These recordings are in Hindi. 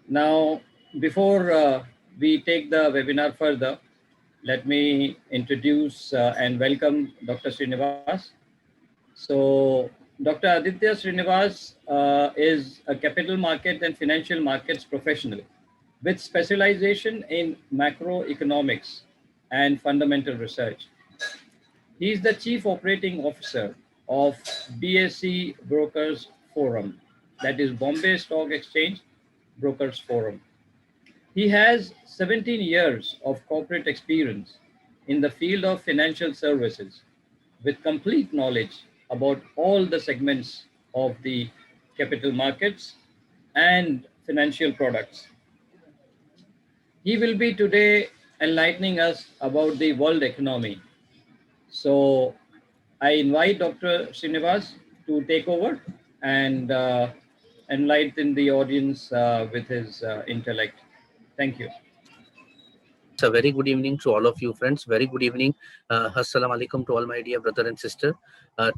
Now, before we take the webinar further, let me introduce and welcome Dr. Srinivas. So, Dr. Aditya Srinivas is a capital market and financial markets professional with specialization in macroeconomics and fundamental research. He is the Chief Operating Officer of BSE Brokers Forum, that is Bombay Stock Exchange Brokers Forum. He has 17 years of corporate experience in the field of financial services with complete knowledge about all the segments of the capital markets and financial products. He will be today enlightening us about the world economy. So I invite Dr. Srinivas to take over and enlighten the audience with his intellect. Thank you. Yes, a very good evening to all of you friends. Very good evening. Assalamu alaikum to all my dear brother and sister.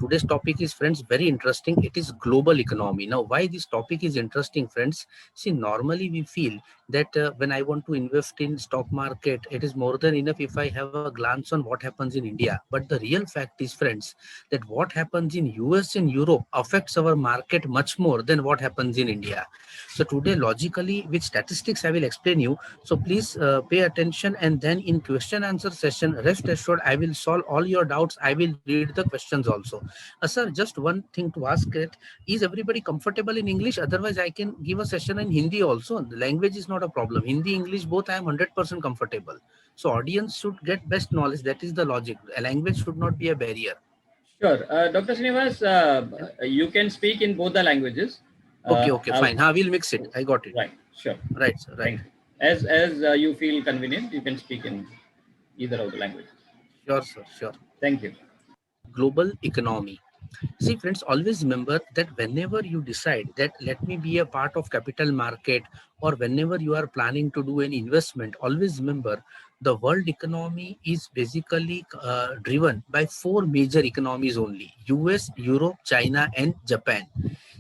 Today's topic is, friends, very interesting. It is global economy. Now, why this topic is interesting, friends? See, normally we feel that when I want to invest in stock market, it is more than enough if I have a glance on what happens in India. But the real fact is, friends, that what happens in US and Europe affects our market much more than what happens in India. So today, logically, with statistics, I will explain you. So please pay attention, and then in question answer session, rest assured, I will solve all your doubts. I will read the questions also. Sir, just one thing to ask it, is everybody comfortable in English? Otherwise, I can give a session in Hindi also. The language is not a problem. Hindi, English, both I am 100% comfortable. So audience should get best knowledge. That is the logic. A language should not be a barrier. Sure. Dr. Srinivas, you can speak in both the languages. Okay, fine. We'll mix it. I got it. Right, sure. Right, sir, right. As you feel convenient, you can speak in either of the languages. Sure, sir, sure. Thank you. Global economy. See, friends, always remember that whenever you decide that let me be a part of capital market, or whenever you are planning to do an investment, always remember the world economy is basically driven by four major economies only: US, Europe, China, and Japan.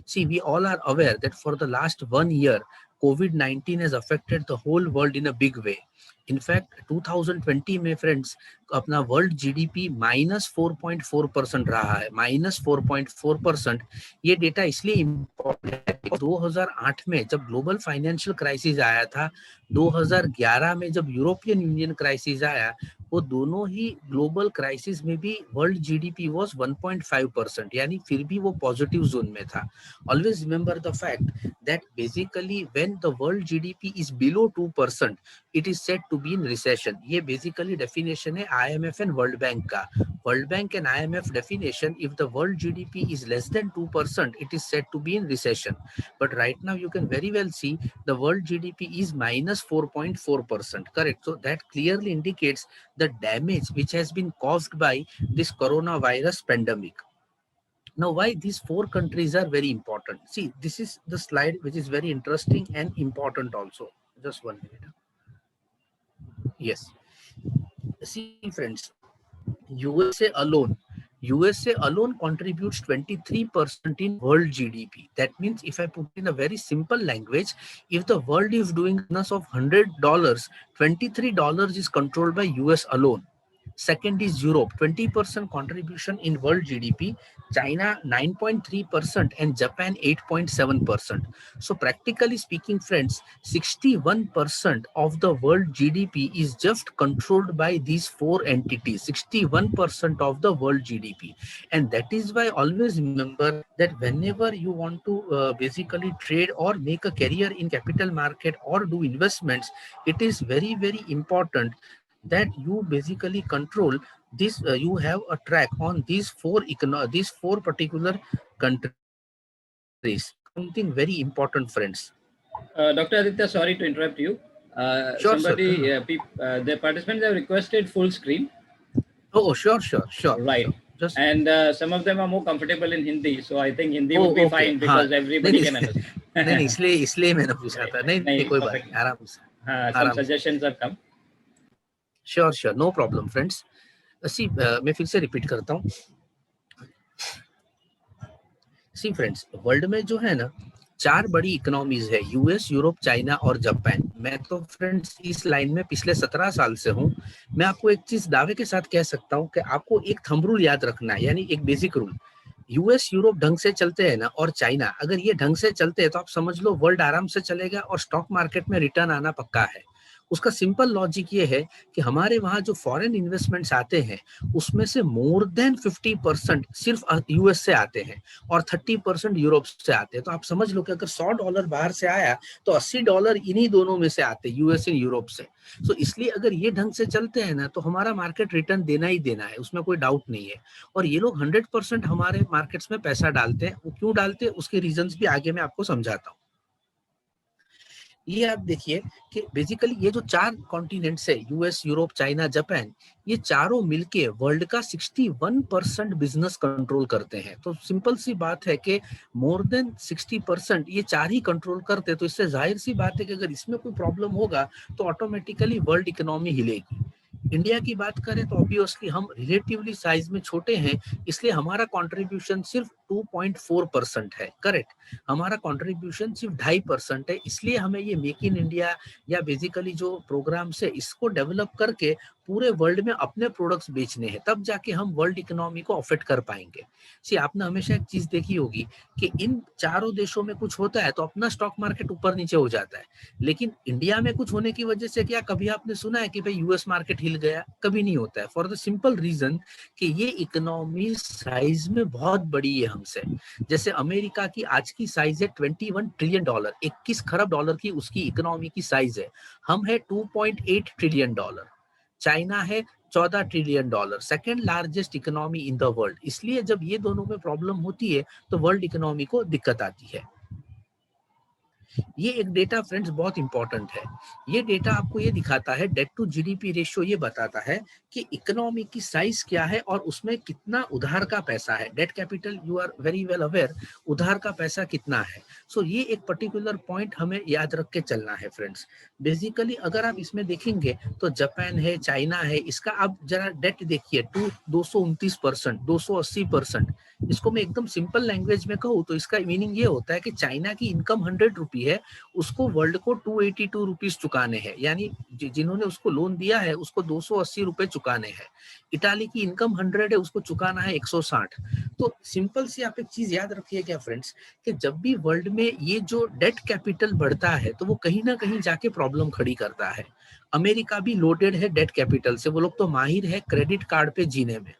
See, we all are aware that for the last 1 year, COVID-19 has affected the whole world in a big way. In fact, 2020 में friends अपना वर्ल्ड जीडीपी -4.4% रहा है, -4.4%. ये डेटा इसलिए इम्पोर्टेंट है 2008 में जब ग्लोबल फाइनेंशियल क्राइसिस आया था, 2011 में जब यूरोपियन यूनियन क्राइसिस आया, वो दोनों ही ग्लोबल क्राइसिस में भी वर्ल्ड जीडीपी वाज 1.5%, यानी फिर भी वो पॉजिटिव जोन में था. Always remember the fact that basically when the world GDP is below 2%, it is said to be in recession. ये बेसिकली डेफिनेशन है IMF and World Bank का. World Bank and IMF definition, if the world GDP is less than 2%, it is said to be in recession. But right now you can very well see the world GDP is -4.4%, correct? So that clearly indicates the damage which has been caused by this coronavirus pandemic. Now, why these four countries are very important? See, this is the slide which is very interesting and important also. Just 1 minute. Yes. See, friends, USA alone contributes 23% in world GDP. That means if I put in a very simple language, if the world is doing business of $100, $23 is controlled by US alone. Second is Europe, 20% contribution in world GDP, China 9.3%, and Japan 8.7%. So practically speaking, friends, 61% of the world GDP is just controlled by these four entities, 61% of the world GDP. And that is why always remember that whenever you want to basically trade or make a career in capital market or do investments, it is very, very important that you basically control this. You have a track on these four particular countries. Something very important, friends. Dr. Aditya, sorry to interrupt you. Sure, somebody, the participants have requested full screen. Oh, sure. Right. Sure. Just... And some of them are more comfortable in Hindi, so I think Hindi would be fine because everybody can understand. नहीं, इसलिए मैंने पूछा था. नहीं, कोई बात नहीं, आराम से. Some suggestions have come. Sure, no problem, friends. See, मैं फिर से रिपीट करता हूँ. See, friends, वर्ल्ड में जो है ना, चार बड़ी इकोनॉमीज है, यूएस, यूरोप, चाइना और जापान। मैं तो फ्रेंड्स इस लाइन में पिछले 17 साल से हूँ। मैं आपको एक चीज दावे के साथ कह सकता हूँ कि आपको एक थंब रूल याद रखना है, यानी एक बेसिक रूल। यूएस, यूरोप ढंग से चलते हैं ना, और चाइना अगर ये ढंग से चलते हैं तो आप समझ लो वर्ल्ड आराम से चलेगा और स्टॉक मार्केट में रिटर्न आना पक्का है। उसका सिंपल लॉजिक ये है कि हमारे वहां जो फॉरेन इन्वेस्टमेंट्स आते हैं उसमें से मोर देन 50% सिर्फ यूएस से आते हैं और 30% यूरोप से आते हैं। तो आप समझ लो कि अगर $100 बाहर से आया तो $80 इन्हीं दोनों में से आते हैं, यूएस और यूरोप से। तो इसलिए अगर ये ढंग से चलते हैं ना तो हमारा मार्केट रिटर्न देना ही देना है, उसमें कोई डाउट नहीं है। और ये लोग 100% हमारे मार्केट्स में पैसा डालते हैं। वो क्यों डालते हैं उसके रीजंस भी आगे मैं आपको समझाता हूँ। ये आप देखिए कि बेसिकली ये जो चार कॉन्टिनेंट्स है, यूएस, यूरोप, चाइना, जापान, ये चारों मिलके वर्ल्ड का 61% बिजनेस कंट्रोल करते हैं। तो सिंपल सी बात है कि मोर देन 60% ये चार ही कंट्रोल करते हैं। तो इससे जाहिर सी बात है कि अगर इसमें कोई प्रॉब्लम होगा तो ऑटोमेटिकली वर्ल्ड इकोनॉमी हिलेगी। इंडिया की बात करें तो ऑब्वियसली हम रिलेटिवली साइज में छोटे हैं, इसलिए हमारा कंट्रीब्यूशन सिर्फ 2.4% है। करेक्ट, हमारा कंट्रीब्यूशन सिर्फ 2.5% है। इसलिए हमें ये मेक इन इंडिया या बेसिकली जो प्रोग्राम्स है इसको डेवलप करके पूरे वर्ल्ड में अपने प्रोडक्ट्स बेचने हैं, तब जाके हम वर्ल्ड इकोनॉमी को अफेक्ट कर पाएंगे। सी आपने हमेशा एक चीज देखी होगी कि इन चारों देशों में कुछ होता है तो अपना स्टॉक मार्केट ऊपर नीचे हो जाता है, लेकिन इंडिया में कुछ होने की वजह से क्या कभी आपने सुना है कि भाई यूएस मार्केट हिल गया? कभी नहीं होता है, फॉर द सिंपल रीजन कि ये इकोनॉमी साइज में बहुत बड़ी है हमसे। जैसे अमेरिका की आज की साइज है $21 ट्रिलियन, 21 खरब डॉलर की उसकी इकोनॉमी की साइज है। हम है $2.8 ट्रिलियन। चाइना है $14 trillion, second largest economy in the world. इसलिए जब ये दोनों में प्रॉब्लम होती है तो वर्ल्ड इकोनॉमी को दिक्कत आती है। ये एक डेटा फ्रेंड्स बहुत इंपॉर्टेंट है। ये डेटा आपको ये दिखाता है डेट टू जीडीपी रेशियो, ये बताता है कि इकोनॉमी की साइज क्या है और उसमें कितना उधार का पैसा है। Debt capital, you are very well aware, उधार का पैसा कितना है। सो ये एक पर्टिकुलर पॉइंट हमें याद रख के चलना है फ्रेंड्स। बेसिकली अगर आप इसमें देखेंगे तो जापान है, चाइना है, इसका आप जरा डेट देखिए 229%, 280%। इसको मैं एकदम सिंपल लैंग्वेज में कहूँ तो इसका मीनिंग ये होता है कि चाइना की इनकम 100 रुपी है, उसको वर्ल्ड को 282 रुपीज चुकाने हैं, यानी जिन्होंने उसको लोन दिया है उसको 280 रुपए चुकाने हैं। इटाली की इनकम 100 है, उसको चुकाना है 160। तो सिंपल सी आप एक चीज याद रखिए क्या फ्रेंड्स, कि जब भी वर्ल्ड में ये जो डेट कैपिटल बढ़ता है तो वो कहीं ना कहीं जाके प्रॉब्लम खड़ी करता है। अमेरिका भी लोडेड है डेट कैपिटल से, वो लोग तो माहिर है क्रेडिट कार्ड पे जीने में।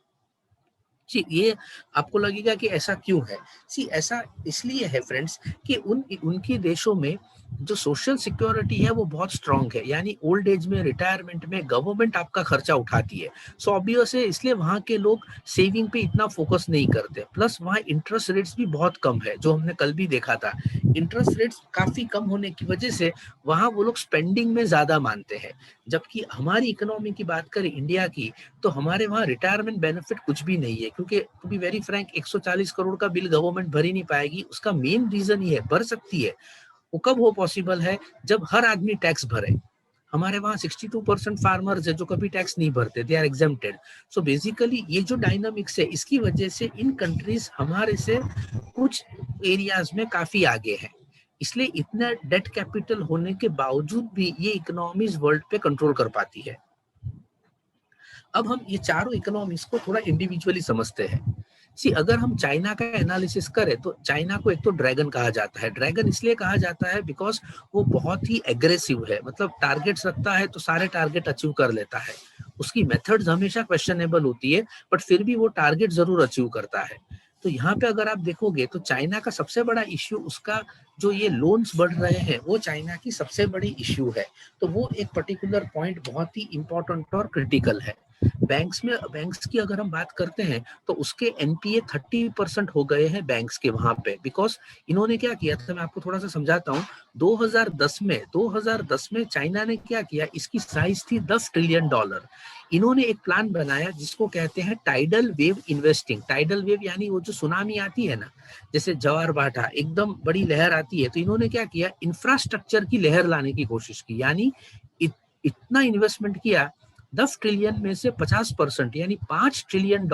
जी, ये आपको लगेगा कि ऐसा क्यों है। सी ऐसा इसलिए है फ्रेंड्स कि उनके देशों में जो सोशल सिक्योरिटी है वो बहुत स्ट्रांग है, यानी ओल्ड एज में, रिटायरमेंट में गवर्नमेंट आपका खर्चा उठाती है। सो ऑब्वियस है, इसलिए वहाँ के लोग सेविंग पे इतना फोकस नहीं करते। प्लस वहाँ इंटरेस्ट रेट्स भी बहुत कम है, जो हमने कल भी देखा था। इंटरेस्ट रेट्स काफी कम होने की वजह से वहाँ वो लोग स्पेंडिंग में ज्यादा मानते हैं। जबकि हमारी इकोनॉमी की बात करें इंडिया की, तो हमारे वहाँ रिटायरमेंट बेनिफिट कुछ भी नहीं है, क्योंकि to be very frank 140 crore का बिल गवर्नमेंट भर ही नहीं पाएगी। उसका मेन रीजन ये है, भर सकती है, वो कब हो पॉसिबल है, जब हर आदमी टैक्स भरे। हमारे वहाँ 62% फार्मर्स है जो कभी टैक्स नहीं भरते, they are exempted. So basically ये जो डायनामिक्स है इसकी वजह से इन कंट्रीज हमारे से कुछ एरियाज में काफी आगे है। इसलिए इतना डेट कैपिटल होने के बावजूद भी ये इकोनॉमीज वर्ल्ड पे कंट्रोल कर पाती है। अब हम ये चारों इकोनॉमीज को थोड़ा इंडिविजुअली समझते हैं। सी अगर हम चाइना का एनालिसिस करें तो चाइना को एक तो ड्रैगन कहा जाता है। ड्रैगन इसलिए कहा जाता है बिकॉज वो बहुत ही एग्रेसिव है, मतलब टारगेट्स रखता है तो सारे टारगेट अचीव कर लेता है। उसकी मेथड्स हमेशा क्वेश्चनेबल होती है, बट फिर भी वो टारगेट जरूर अचीव करता है। तो यहाँ पे अगर आप देखोगे तो चाइना का सबसे बड़ा इश्यू, उसका जो ये लोन्स बढ़ रहे हैं वो चाइना की सबसे बड़ी इश्यू है। तो वो एक पर्टिकुलर पॉइंट बहुत ही इंपॉर्टेंट और क्रिटिकल है। बैंक्स की अगर हम बात करते हैं तो उसके एनपीए 30% हो गए हैं बैंक्स के वहां पे, बिकॉज इन्होंने क्या किया था, मैं आपको थोड़ा सा समझाता हूँ। 2010 में चाइना ने क्या किया, इसकी साइज थी $10 ट्रिलियन। इन्होंने एक प्लान बनाया जिसको कहते हैं tidal wave investing. Tidal wave यानी वो जो सुनामी आती है ना, जैसे ज्वार भाटा एकदम बड़ी लहर आती है, तो इन्होंने क्या किया, इंफ्रास्ट्रक्चर की लहर लाने की कोशिश की। यानी इतना इन्वेस्टमेंट किया, 10 ट्रिलियन में से 50% यानी $5 ट्रिलियन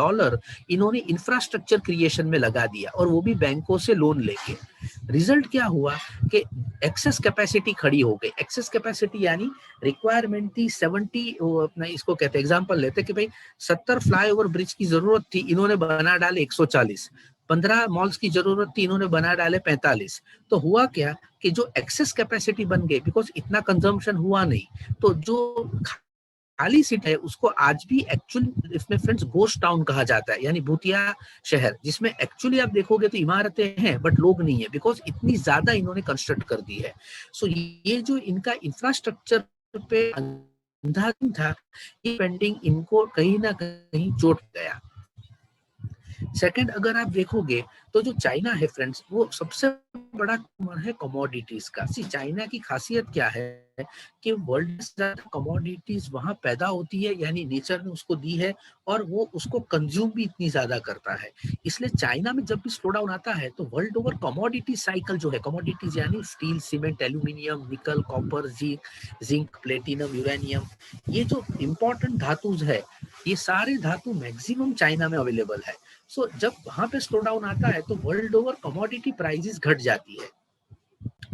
इन्होंने इंफ्रास्ट्रक्चर क्रिएशन में लगा दिया, और वो भी बैंकों से लोन लेके। रिजल्ट क्या हुआ कि एक्सेस कैपेसिटी खड़ी हो गई। एक्सेस कैपेसिटी यानी रिक्वायरमेंट थी 70, अपना इसको कहते हैं, एग्जांपल लेते कि भाई 70 फ्लाईओवर ब्रिज की जरूरत थी, इन्होंने बना डाले 140। 15 मॉल्स की जरूरत थी, इन्होंने बना डाले 45। तो हुआ क्या कि जो एक्सेस कैपेसिटी बन गई, बिकॉज इतना कंजम्पशन हुआ नहीं, तो जो खाली सीट है उसको आज भी एक्चुअली इसमें फ्रेंड्स गोस्ट टाउन कहा जाता है, यानी भूतिया शहर, जिसमें एक्चुअली आप देखोगे तो इमारतें हैं बट लोग नहीं है, बिकॉज इतनी ज्यादा इन्होंने कंस्ट्रक्ट कर दी है। सो ये जो इनका इंफ्रास्ट्रक्चर पे अंधाधुन था, ये पेंडिंग इनको कहीं ना कहीं चोट गया। सेकंड, अगर आप देखोगे तो जो चाइना है फ्रेंड्स, वो सबसे बड़ा है कमोडिटीज का। सी चाइना की खासियत क्या है कि वर्ल्ड से ज्यादा कमोडिटीज वहां पैदा होती है, यानी नेचर ने उसको दी है, और वो उसको कंज्यूम भी इतनी ज्यादा करता है। इसलिए चाइना में जब भी स्लो डाउन आता है तो वर्ल्ड ओवर कमोडिटी साइकिल जो है, कमोडिटीज यानी स्टील, सीमेंट, एल्यूमिनियम, निकल, कॉपर, जिंक, प्लेटिनम, यूरेनियम, ये जो इंपॉर्टेंट धातुज है, ये सारे धातु मैक्सिमम चाइना में अवेलेबल है। सो जब वहां पे स्लो डाउन आता है तो वर्ल्ड ओवर कमोडिटी प्राइसेस घट जाती है।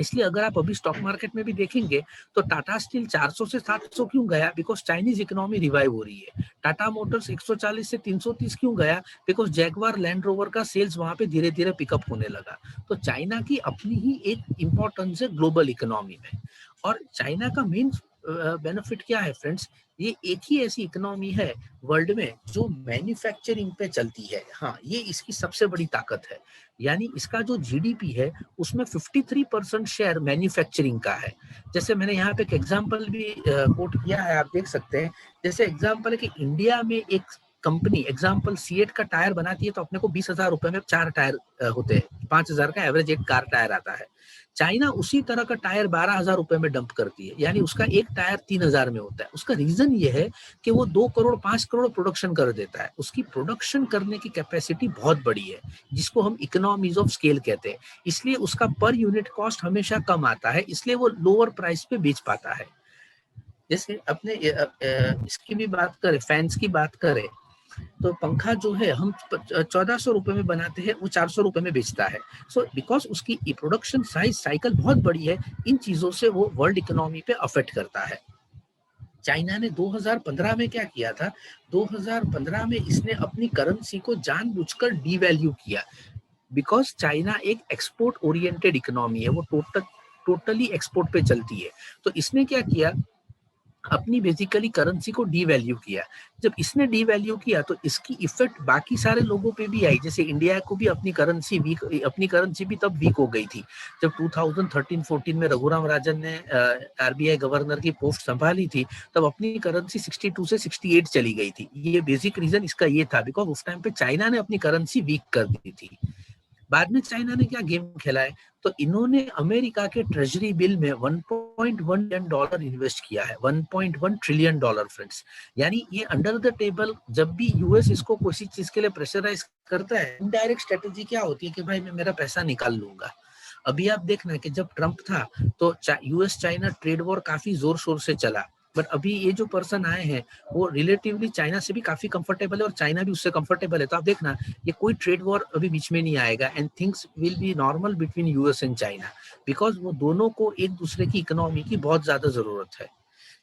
इसलिए अगर आप अभी स्टॉक मार्केट में भी देखेंगे तो टाटा स्टील 400 से 700 क्यों गया, बिकॉज चाइनीज इकोनॉमी रिवाइव हो रही है। टाटा मोटर्स 140 से 330 क्यों गया, बिकॉज जैगवार लैंड रोवर का सेल्स वहां पे धीरे धीरे पिकअप होने लगा। तो चाइना की अपनी ही एक इंपॉर्टेंस है ग्लोबल इकोनॉमी में। और चाइना का मेन बेनिफिट क्या है फ्रेंड्स, ये एक ही ऐसी इकोनॉमी है वर्ल्ड में जो मैन्युफैक्चरिंग पे चलती है। हाँ, ये इसकी सबसे बड़ी ताकत है, यानी इसका जो जीडीपी है उसमें 53% शेयर मैन्युफैक्चरिंग का है। जैसे मैंने यहाँ पे एक एग्जांपल भी कोट किया है, आप देख सकते हैं। जैसे एग्जांपल है कि इंडिया में एक कंपनी एग्जांपल सीएट का टायर बनाती है तो अपने को 20,000 रुपए में 4 टायर होते हैं, 5,000 का एवरेज एक कार टायर आता है। चाइना उसी तरह का टायर 12,000 रुपए में डंप करती है, यानी उसका एक टायर 3,000 में होता है। उसका रीजन ये है कि वो 2 करोड़ 5 करोड़ प्रोडक्शन कर देता है। उसकी प्रोडक्शन करने की कैपेसिटी बहुत बड़ी है, जिसको हम इकोनॉमीज ऑफ स्केल कहते हैं। इसलिए उसका पर यूनिट कॉस्ट हमेशा कम आता है, इसलिए वो लोअर प्राइस पे बेच पाता है। जैसे अपने इसकी भी बात करें, फैंस की बात करें, तो पंखा जो है हम 1400 रुपए में बनाते हैं, वो 400 रुपए में बेचता है। सो बिकॉज उसकी प्रोडक्शन साइज साइकिल बहुत बड़ी है, इन चीजों से वो वर्ल्ड इकोनॉमी पे अफेक्ट करता है। चाइना ने 2015 में क्या किया था, 2015 में इसने अपनी करेंसी को जानबूझकर डीवैल्यू किया, बिकॉज चाइना एक एक्सपोर्ट ओरिएंटेड इकोनॉमी है, वो टोटली एक्सपोर्ट पे चलती है। तो इसने क्या किया, अपनी बेसिकली करेंसी को डीवैल्यू किया। जब इसने डीवैल्यू किया तो इसकी इफेक्ट बाकी सारे लोगों पे भी आई। जैसे इंडिया को भी अपनी करेंसी भी तब वीक हो गई थी जब 2013-14 में रघुराम राजन ने आरबीआई गवर्नर की पोस्ट संभाली थी, तब अपनी करेंसी 62 से 68 चली गई थी। ये बेसिक रीजन इसका ये था, बिकॉज उस टाइम पे चाइना ने अपनी करेंसी वीक कर दी थी। बाद में चाइना ने क्या गेम खेला है, तो इन्होंने अमेरिका के ट्रेजरी बिल में 1.1 बिलियन डॉलर इन्वेस्ट किया है, 1.1 ट्रिलियन डॉलर फ्रेंड्स। यानी ये अंडर द टेबल, जब भी यूएस इसको किसी चीज के लिए प्रेशराइज करता है, इनडायरेक्ट स्ट्रेटेजी क्या होती है कि भाई मैं मेरा पैसा निकाल लूंगा। अभी आप देखना कि जब ट्रंप था तो यूएस चाइना ट्रेड वॉर काफी जोर शोर से चला, बट अभी ये जो पर्सन आए हैं वो रिलेटिवली चाइना से भी काफी कंफर्टेबल है और चाइना भी उससे कंफर्टेबल है। तो आप देखना ये कोई ट्रेड वॉर अभी बीच में नहीं आएगा, and things will be normal between US and China, because वो दोनों को एक दूसरे की इकोनॉमी की बहुत ज्यादा जरूरत है।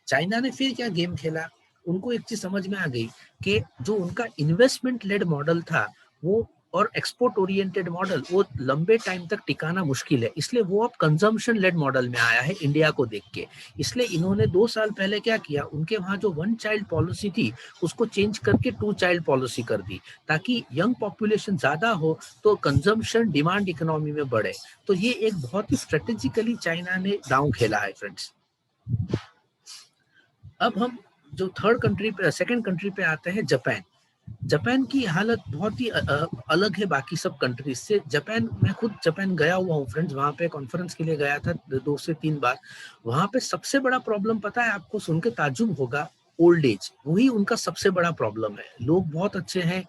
चाइना ने फिर क्या गेम खेला, उनको एक चीज समझ में आ गई कि जो उनका इन्वेस्टमेंट लेड मॉडल था वो और एक्सपोर्ट ओरिएंटेड मॉडल, वो लंबे टाइम तक टिकाना मुश्किल है, इसलिए वो अब कंजम्पशन लेड मॉडल में आया है इंडिया को देख के। इसलिए इन्होंने 2 साल पहले क्या किया, उनके वहां जो 1 चाइल्ड पॉलिसी थी उसको चेंज करके 2 चाइल्ड पॉलिसी कर दी, ताकि यंग पॉपुलेशन ज्यादा हो तो कंजम्पशन डिमांड इकोनॉमी में बढ़े। तो ये एक बहुत ही स्ट्रेटेजिकली चाइना ने दांव खेला है फ्रेंड्स। अब हम जो सेकंड कंट्री पे आते हैं, जापान। जापान की हालत बहुत ही अलग है बाकी सब कंट्रीज से। जापान, मैं खुद जापान गया हुआ हूँ फ्रेंड्स, वहां पे कॉन्फ्रेंस के लिए गया था 2 से 3 बार। वहां पे सबसे बड़ा प्रॉब्लम पता है आपको, सुन के ताज्जुब होगा, ओल्ड एज। वही उनका सबसे बड़ा प्रॉब्लम है। लोग बहुत अच्छे हैं,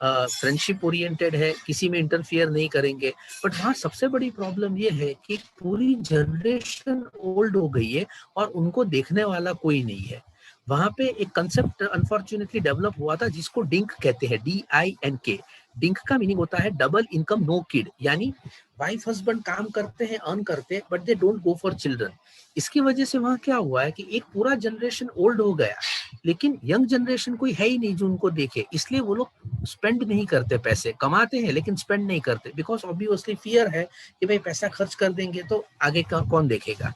फ्रेंडशिप ओरिएंटेड है, किसी में इंटरफियर नहीं करेंगे, बट वहाँ सबसे बड़ी प्रॉब्लम ये है कि पूरी जनरेशन ओल्ड हो गई है और उनको देखने वाला कोई नहीं है। वहां पे एक कंसेप्ट अनफॉर्चुनेटली डेवलप हुआ था जिसको डिंक कहते हैं, DINK, डिंक का मीनिंग होता है डबल इनकम नो किड, यानी वाइफ हस्बैंड काम करते हैं, अर्न करते हैं, but they don't go for children. इसकी वजह से वहां क्या हुआ है कि एक पूरा जनरेशन ओल्ड हो गया, लेकिन यंग जनरेशन कोई है ही नहीं जो उनको देखे, इसलिए वो लोग स्पेंड नहीं करते, पैसे कमाते हैं लेकिन स्पेंड नहीं करते, बिकॉज ऑब्वियसली फियर है कि भाई पैसा खर्च कर देंगे तो आगे कौन देखेगा।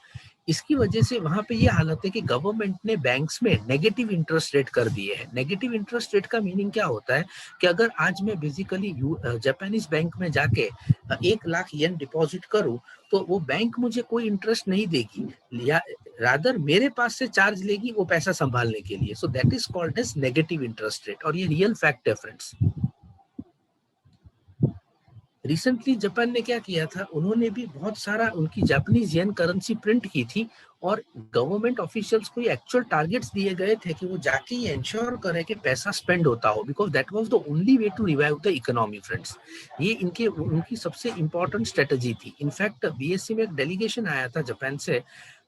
इसकी वजह से वहां पे ये हालत है कि गवर्नमेंट ने बैंक्स में नेगेटिव इंटरेस्ट रेट कर दिए हैं। नेगेटिव इंटरेस्ट रेट का मीनिंग क्या होता है कि अगर आज मैं बेसिकली जापानीज बैंक में जाके 1 लाख येन डिपॉजिट करूं तो वो बैंक मुझे कोई इंटरेस्ट नहीं देगी, या रादर मेरे पास से चार्ज लेगी वो पैसा संभालने के लिए। So that is called as negative interest rate, और ये रियल फैक्ट है फ्रेंड्स। रिसेंटली जापान ने क्या किया था, उन्होंने भी बहुत सारा उनकी जापानीज येन करेंसी प्रिंट की थी, और गवर्नमेंट ऑफिशियल्स को एक्चुअल टारगेट्स दिए गए थे कि वो जाके ये इंश्योर करें कि पैसा स्पेंड होता हो, because that was the only way to revive the economy friends. ये उनकी सबसे इंपॉर्टेंट स्ट्रेटजी थी। इनफैक्ट बीएससी में एक डेलीगेशन आया था जापान से,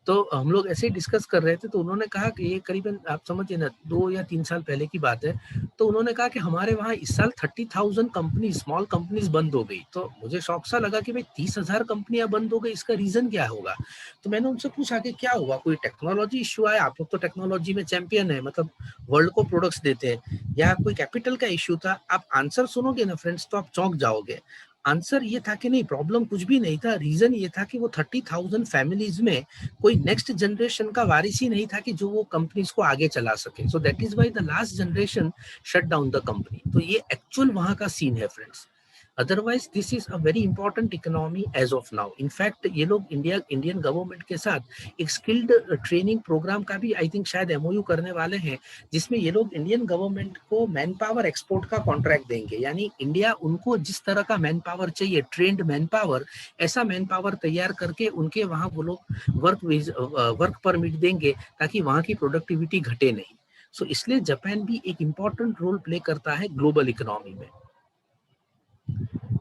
तो हम लोग ऐसे ही डिस्कस कर रहे थे, तो उन्होंने कहा कि ये करीबन आप समझिए ना 2 या 3 साल पहले की बात है, तो उन्होंने कहा कि हमारे वहाँ इस साल 30,000 कंपनी स्मॉल कंपनीज बंद हो गई। तो मुझे शौक सा लगा कि भाई 30,000 कंपनियां बंद हो गई, इसका रीजन क्या होगा। तो मैंने उनसे पूछा कि क्या हुआ, कोई टेक्नोलॉजी इश्यू आया, आप लोग तो टेक्नोलॉजी में चैंपियन है, मतलब वर्ल्ड को प्रोडक्ट्स देते हैं, या कोई कैपिटल का इश्यू था। आप आंसर सुनोगे ना फ्रेंड्स तो आप चौंक जाओगे। आंसर ये था कि नहीं, प्रॉब्लम कुछ भी नहीं था, रीजन ये था कि वो 30,000 फैमिलीज में कोई नेक्स्ट जनरेशन का वारिस ही नहीं था कि जो वो कंपनीज को आगे चला सके। So that is why the last generation shut down the company. तो ये एक्चुअल वहां का सीन है friends. Otherwise this is a very important economy as of now. In fact ये लोग इंडियन गवर्नमेंट के साथ एक स्किल्ड ट्रेनिंग प्रोग्राम का भी आई थिंक शायद एमओयू करने वाले हैं, जिसमें ये लोग इंडियन गवर्नमेंट को मैन पावर एक्सपोर्ट का कॉन्ट्रैक्ट देंगे, यानी इंडिया उनको जिस तरह का मैन पावर चाहिए, ट्रेंड मैन पावर, ऐसा मैन पावर तैयार करके उनके वहां वो लोग वर्क परमिट देंगे ताकि वहां की प्रोडक्टिविटी घटे नहीं। सो इसलिए जापान भी एक इंपॉर्टेंट रोल प्ले करता है ग्लोबल इकोनॉमी में।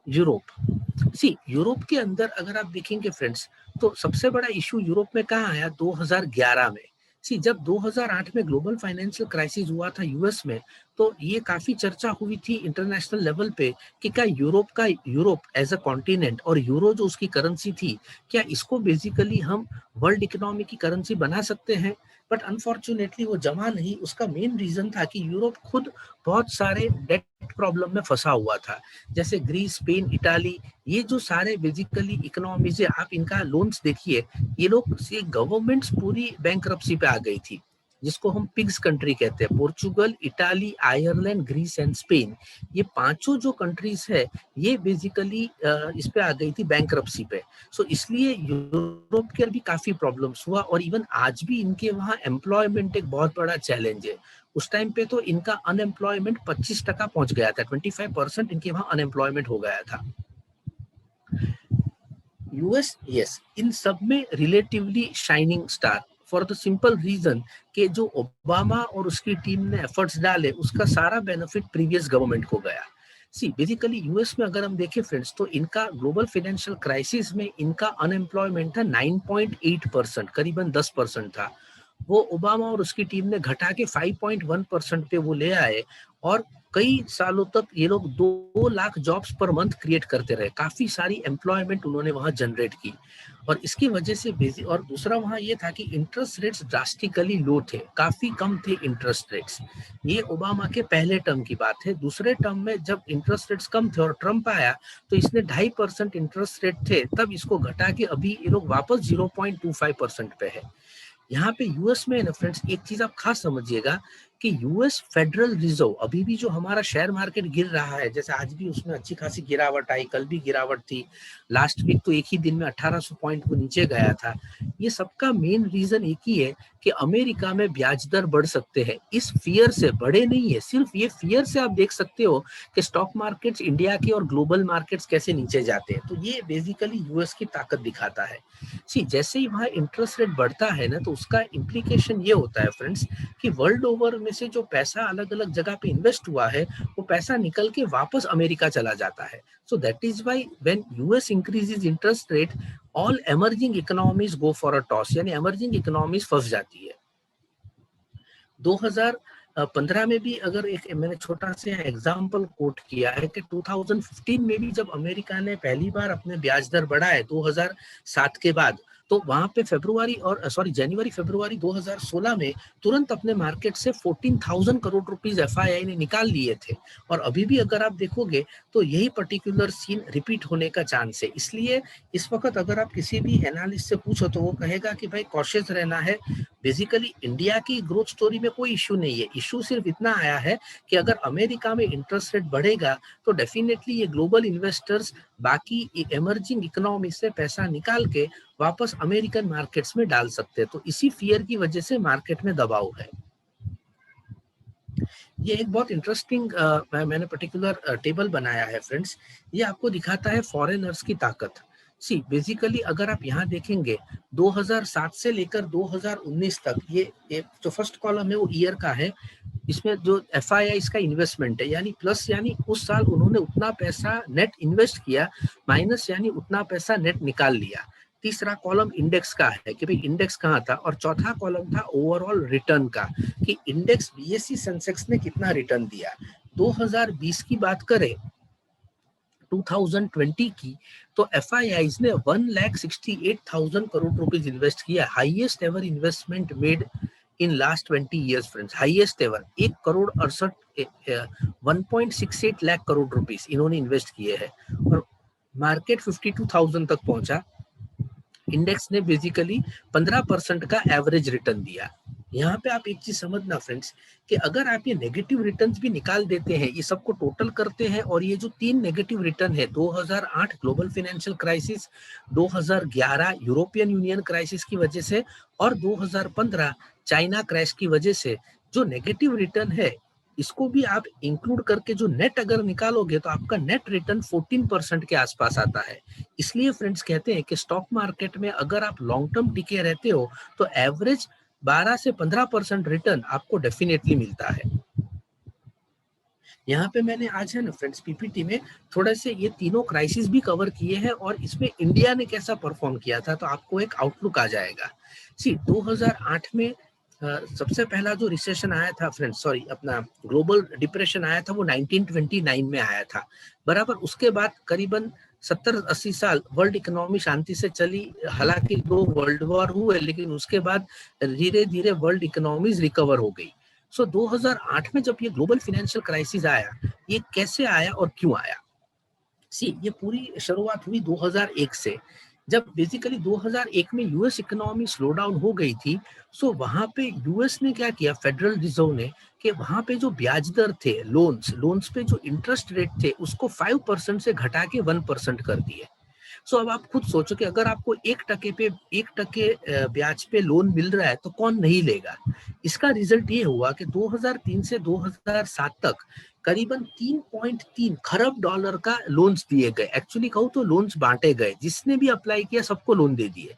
यूरोप के अंदर अगर आप देखेंगे फ्रेंड्स, तो सबसे बड़ा इशू यूरोप में कहाँ आया, 2011 में। जब 2008 में ग्लोबल फाइनेंशियल क्राइसिस हुआ था यूएस में, तो ये काफी चर्चा हुई थी इंटरनेशनल लेवल पे कि क्या यूरोप एज अ कॉन्टिनेंट और यूरो जो उसकी करेंसी थी, क्या इसको बेसिकली हम वर्ल्ड इकोनॉमी की करेंसी बना सकते हैं। बट अनफॉर्चुनेटली वो जमा नहीं। उसका मेन रीजन था कि यूरोप खुद बहुत सारे डेट प्रॉब्लम में फंसा हुआ था, जैसे ग्रीस, स्पेन, इटाली, ये जो सारे बेसिकली इकोनॉमीज है, आप इनका लोन्स देखिए, ये लोग से गवर्नमेंट्स पूरी बैंकरप्सी पे आ गई थी, जिसको हम पिग्स कंट्री कहते हैं। Portugal, Italy, Ireland, Greece and Spain, ये पांचों जो कंट्रीज है ये बेसिकली इस पे आ गई थी बैंकरप्सी पे। सो इसलिए यूरोप के भी काफी प्रॉब्लम्स हुआ, और इवन आज भी इनके वहाँ एम्प्लॉयमेंट एक बहुत बड़ा चैलेंज है। उस टाइम पे तो इनका अनएम्प्लॉयमेंट 25% पहुंच गया था, 25% इनके वहां अनएम्प्लॉयमेंट हो गया था। यूएस, यस, इन सब में relatively shining star, for the simple reason कि जो ओबामा और उसकी टीम ने एफर्ट्स डाले उसका सारा बेनिफिट प्रीवियस गवर्नमेंट को गया। बेसिकली यूएस में अगर हम देखें फ्रेंड्स, तो इनका ग्लोबल फाइनेंशियल क्राइसिस में इनका अनएम्प्लॉयमेंट था 9.8%, करीबन 10% था। वो ओबामा और उसकी टीम ने घटा के 5.1% पे वो ले आए, और कई सालों तक ये लोग 2 lakh jobs per month create करते रहे। काफी सारी एम्प्लॉयमेंट उन्होंने वहां जनरेट की, और इसकी वजह से और दूसरा वहां ये था कि इंटरेस्ट रेट्स ड्रास्टिकली लो थे, काफी कम थे इंटरेस्ट रेट्स। ये ओबामा के पहले टर्म की बात है। दूसरे टर्म में जब इंटरेस्ट रेट्स कम थे और ट्रम्प आया, तो इसने 2.5% इंटरेस्ट रेट थे, तब इसको घटा के अभी ये लोग वापस 0.25% पे है। यहाँ पे यूएस में ना फ्रेंड्स, एक चीज आप खास समझिएगा कि यूएस फेडरल रिजर्व अभी भी जो हमारा शेयर मार्केट गिर रहा है, जैसे आज भी उसमें अच्छी खासी गिरावट आई, कल भी गिरावट थी, लास्ट वीक तो एक ही दिन में 1800 पॉइंट को नीचे गया था। ये सबका मेन रीजन एक ही है कि अमेरिका में ब्याज दर बढ़ सकते हैं। इस फियर से बढ़े नहीं है, सिर्फ ये फियर से आप देख सकते हो कि स्टॉक मार्केट्स इंडिया के और ग्लोबल मार्केट्स कैसे नीचे जाते हैं। तो ये बेसिकली यूएस की ताकत दिखाता है। जैसे ही वहाँ इंटरेस्ट रेट बढ़ता है ना, तो उसका इम्प्लीकेशन ये होता है फ्रेंड्स कि वर्ल्ड ओवर में से जो पैसा अलग अलग जगह पे इन्वेस्ट हुआ है, वो पैसा निकल के वापस अमेरिका चला जाता है। So that is why when US increases interest rate, all emerging economies go for a toss, यानी एमर्जिंग इकोनॉमीज फंस जाती है। 15 में भी अगर एक मैंने छोटा सा एग्जांपल कोट किया है कि 2015 में भी जब अमेरिका ने पहली बार अपने ब्याज दर बढ़ाए 2007 के बाद, तो वहां पे जनवरी फरवरी 2016 में तुरंत अपने मार्केट से 14,000 करोड़ रुपीस एफआईआई ने निकाल लिए थे। और अभी भी अगर आप देखोगे तो यही पर्टिकुलर सीन रिपीट होने का चांस है। इसलिए इस वक्त अगर आप किसी भी एनालिस्ट से पूछो तो वो कहेगा कि भाई कॉशियस रहना है। बेसिकली इंडिया की ग्रोथ स्टोरी में कोई इश्यू नहीं है, इश्यू सिर्फ इतना आया है कि अगर अमेरिका में इंटरेस्ट रेट बढ़ेगा तो डेफिनेटली ये ग्लोबल इन्वेस्टर्स बाकी इमर्जिंग इकोनॉमी से पैसा निकाल के वापस अमेरिकन मार्केट्स में डाल सकते हैं। तो इसी फियर की वजह से मार्केट में दबाव है। ये एक बहुत इंटरेस्टिंग मैंने पर्टिकुलर टेबल बनाया है फ्रेंड्स। ये आपको दिखाता है फॉरेनर्स की ताकत। सी बेसिकली अगर आप यहाँ देखेंगे 2007 से लेकर 2019 तक, ये जो फर्स्ट कॉलम है वो ईयर का है। इसमें जो एफआईआई का इन्वेस्टमेंट है यानी प्लस यानी उस साल उन्होंने उतना पैसा नेट इन्वेस्ट किया, माइनस यानी उतना पैसा नेट निकाल लिया। तीसरा कॉलम इंडेक्स का है कि भाई इंडेक्स कहाँ था, और चौथा कॉलम था ओवरऑल रिटर्न का कि इंडेक्स बीएसई सेंसेक्स ने कितना रिटर्न दिया। 2020 की बात करें 2020 की तो एफआईआई ने 1,68,000 करोड़ रुपीस इन्वेस्ट किया, highest ever investment made in last 20 years friends, highest ever. 1,68 lakh crore rupees इन्होंने इन्वेस्ट किए हैं और मार्केट 52,000 तक पहुंचा। इंडेक्स ने बेसिकली 15% का एवरेज रिटर्न दिया। यहाँ पे आप एक चीज समझना फ्रेंड्स कि अगर आप ये नेगेटिव रिटर्न्स भी निकाल देते हैं, ये सबको टोटल करते हैं, और ये जो 3 नेगेटिव रिटर्न है 2008 global financial crisis, 2011 European union crisis की वजह से और 2015 चाइना क्रैश की वजह से, जो नेगेटिव रिटर्न है इसको भी आप इंक्लूड करके जो नेट अगर निकालोगे तो आपका नेट रिटर्न 14% के आसपास आता है। इसलिए फ्रेंड्स कहते हैं कि स्टॉक मार्केट में अगर आप लॉन्ग टर्म टिके रहते हो तो एवरेज 12 से 15% रिटर्न आपको डेफिनेटली मिलता है। यहाँ पे मैंने आज है ना फ्रेंड्स पीपीटी में थोड़े से ये तीनों क्राइसिस भी कवर किए हैं और इसमें इंडिया ने कैसा परफॉर्म किया था, तो आपको एक आउटलुक आ जाएगा। सी 2008 में सबसे पहला जो रिसेशन आया था फ्रेंड्स, अपना ग्लोबल डिप्रेशन आया था वो 1929 में आया था बराबर। उसके बाद करीबन 70-80 साल वर्ल्ड इकोनॉमी शांति से चली, हालांकि 2 वर्ल्ड वॉर हुए, लेकिन उसके बाद धीरे धीरे वर्ल्ड इकोनॉमीज रिकवर हो गई। 2008 में जब ये ग्लोबल फाइनेंशियल क्राइसिस आया, ये कैसे आया और क्यों आया? ये पूरी शुरुआत हुई 2001 से, जब बेसिकली 2001 में यूएस इकोनॉमी स्लो डाउन हो गई थी। वहां पे यूएस ने क्या किया, फेडरल रिजर्व ने, कि वहां पे जो ब्याज दर थे लोन्स पे जो इंटरेस्ट रेट थे उसको 5% से घटा के 1% कर दिए। अब आप खुद सोचो कि अगर आपको 1% ब्याज पे लोन मिल रहा है तो कौन नहीं लेगा। इसका रिजल्ट ये हुआ कि 2003 से 2007 तक करीबन 3.3 खरब डॉलर का लोन्स दिए गए। एक्चुअली कहूँ तो लोन्स बांटे गए, जिसने भी अप्लाई किया सबको लोन दे दिए।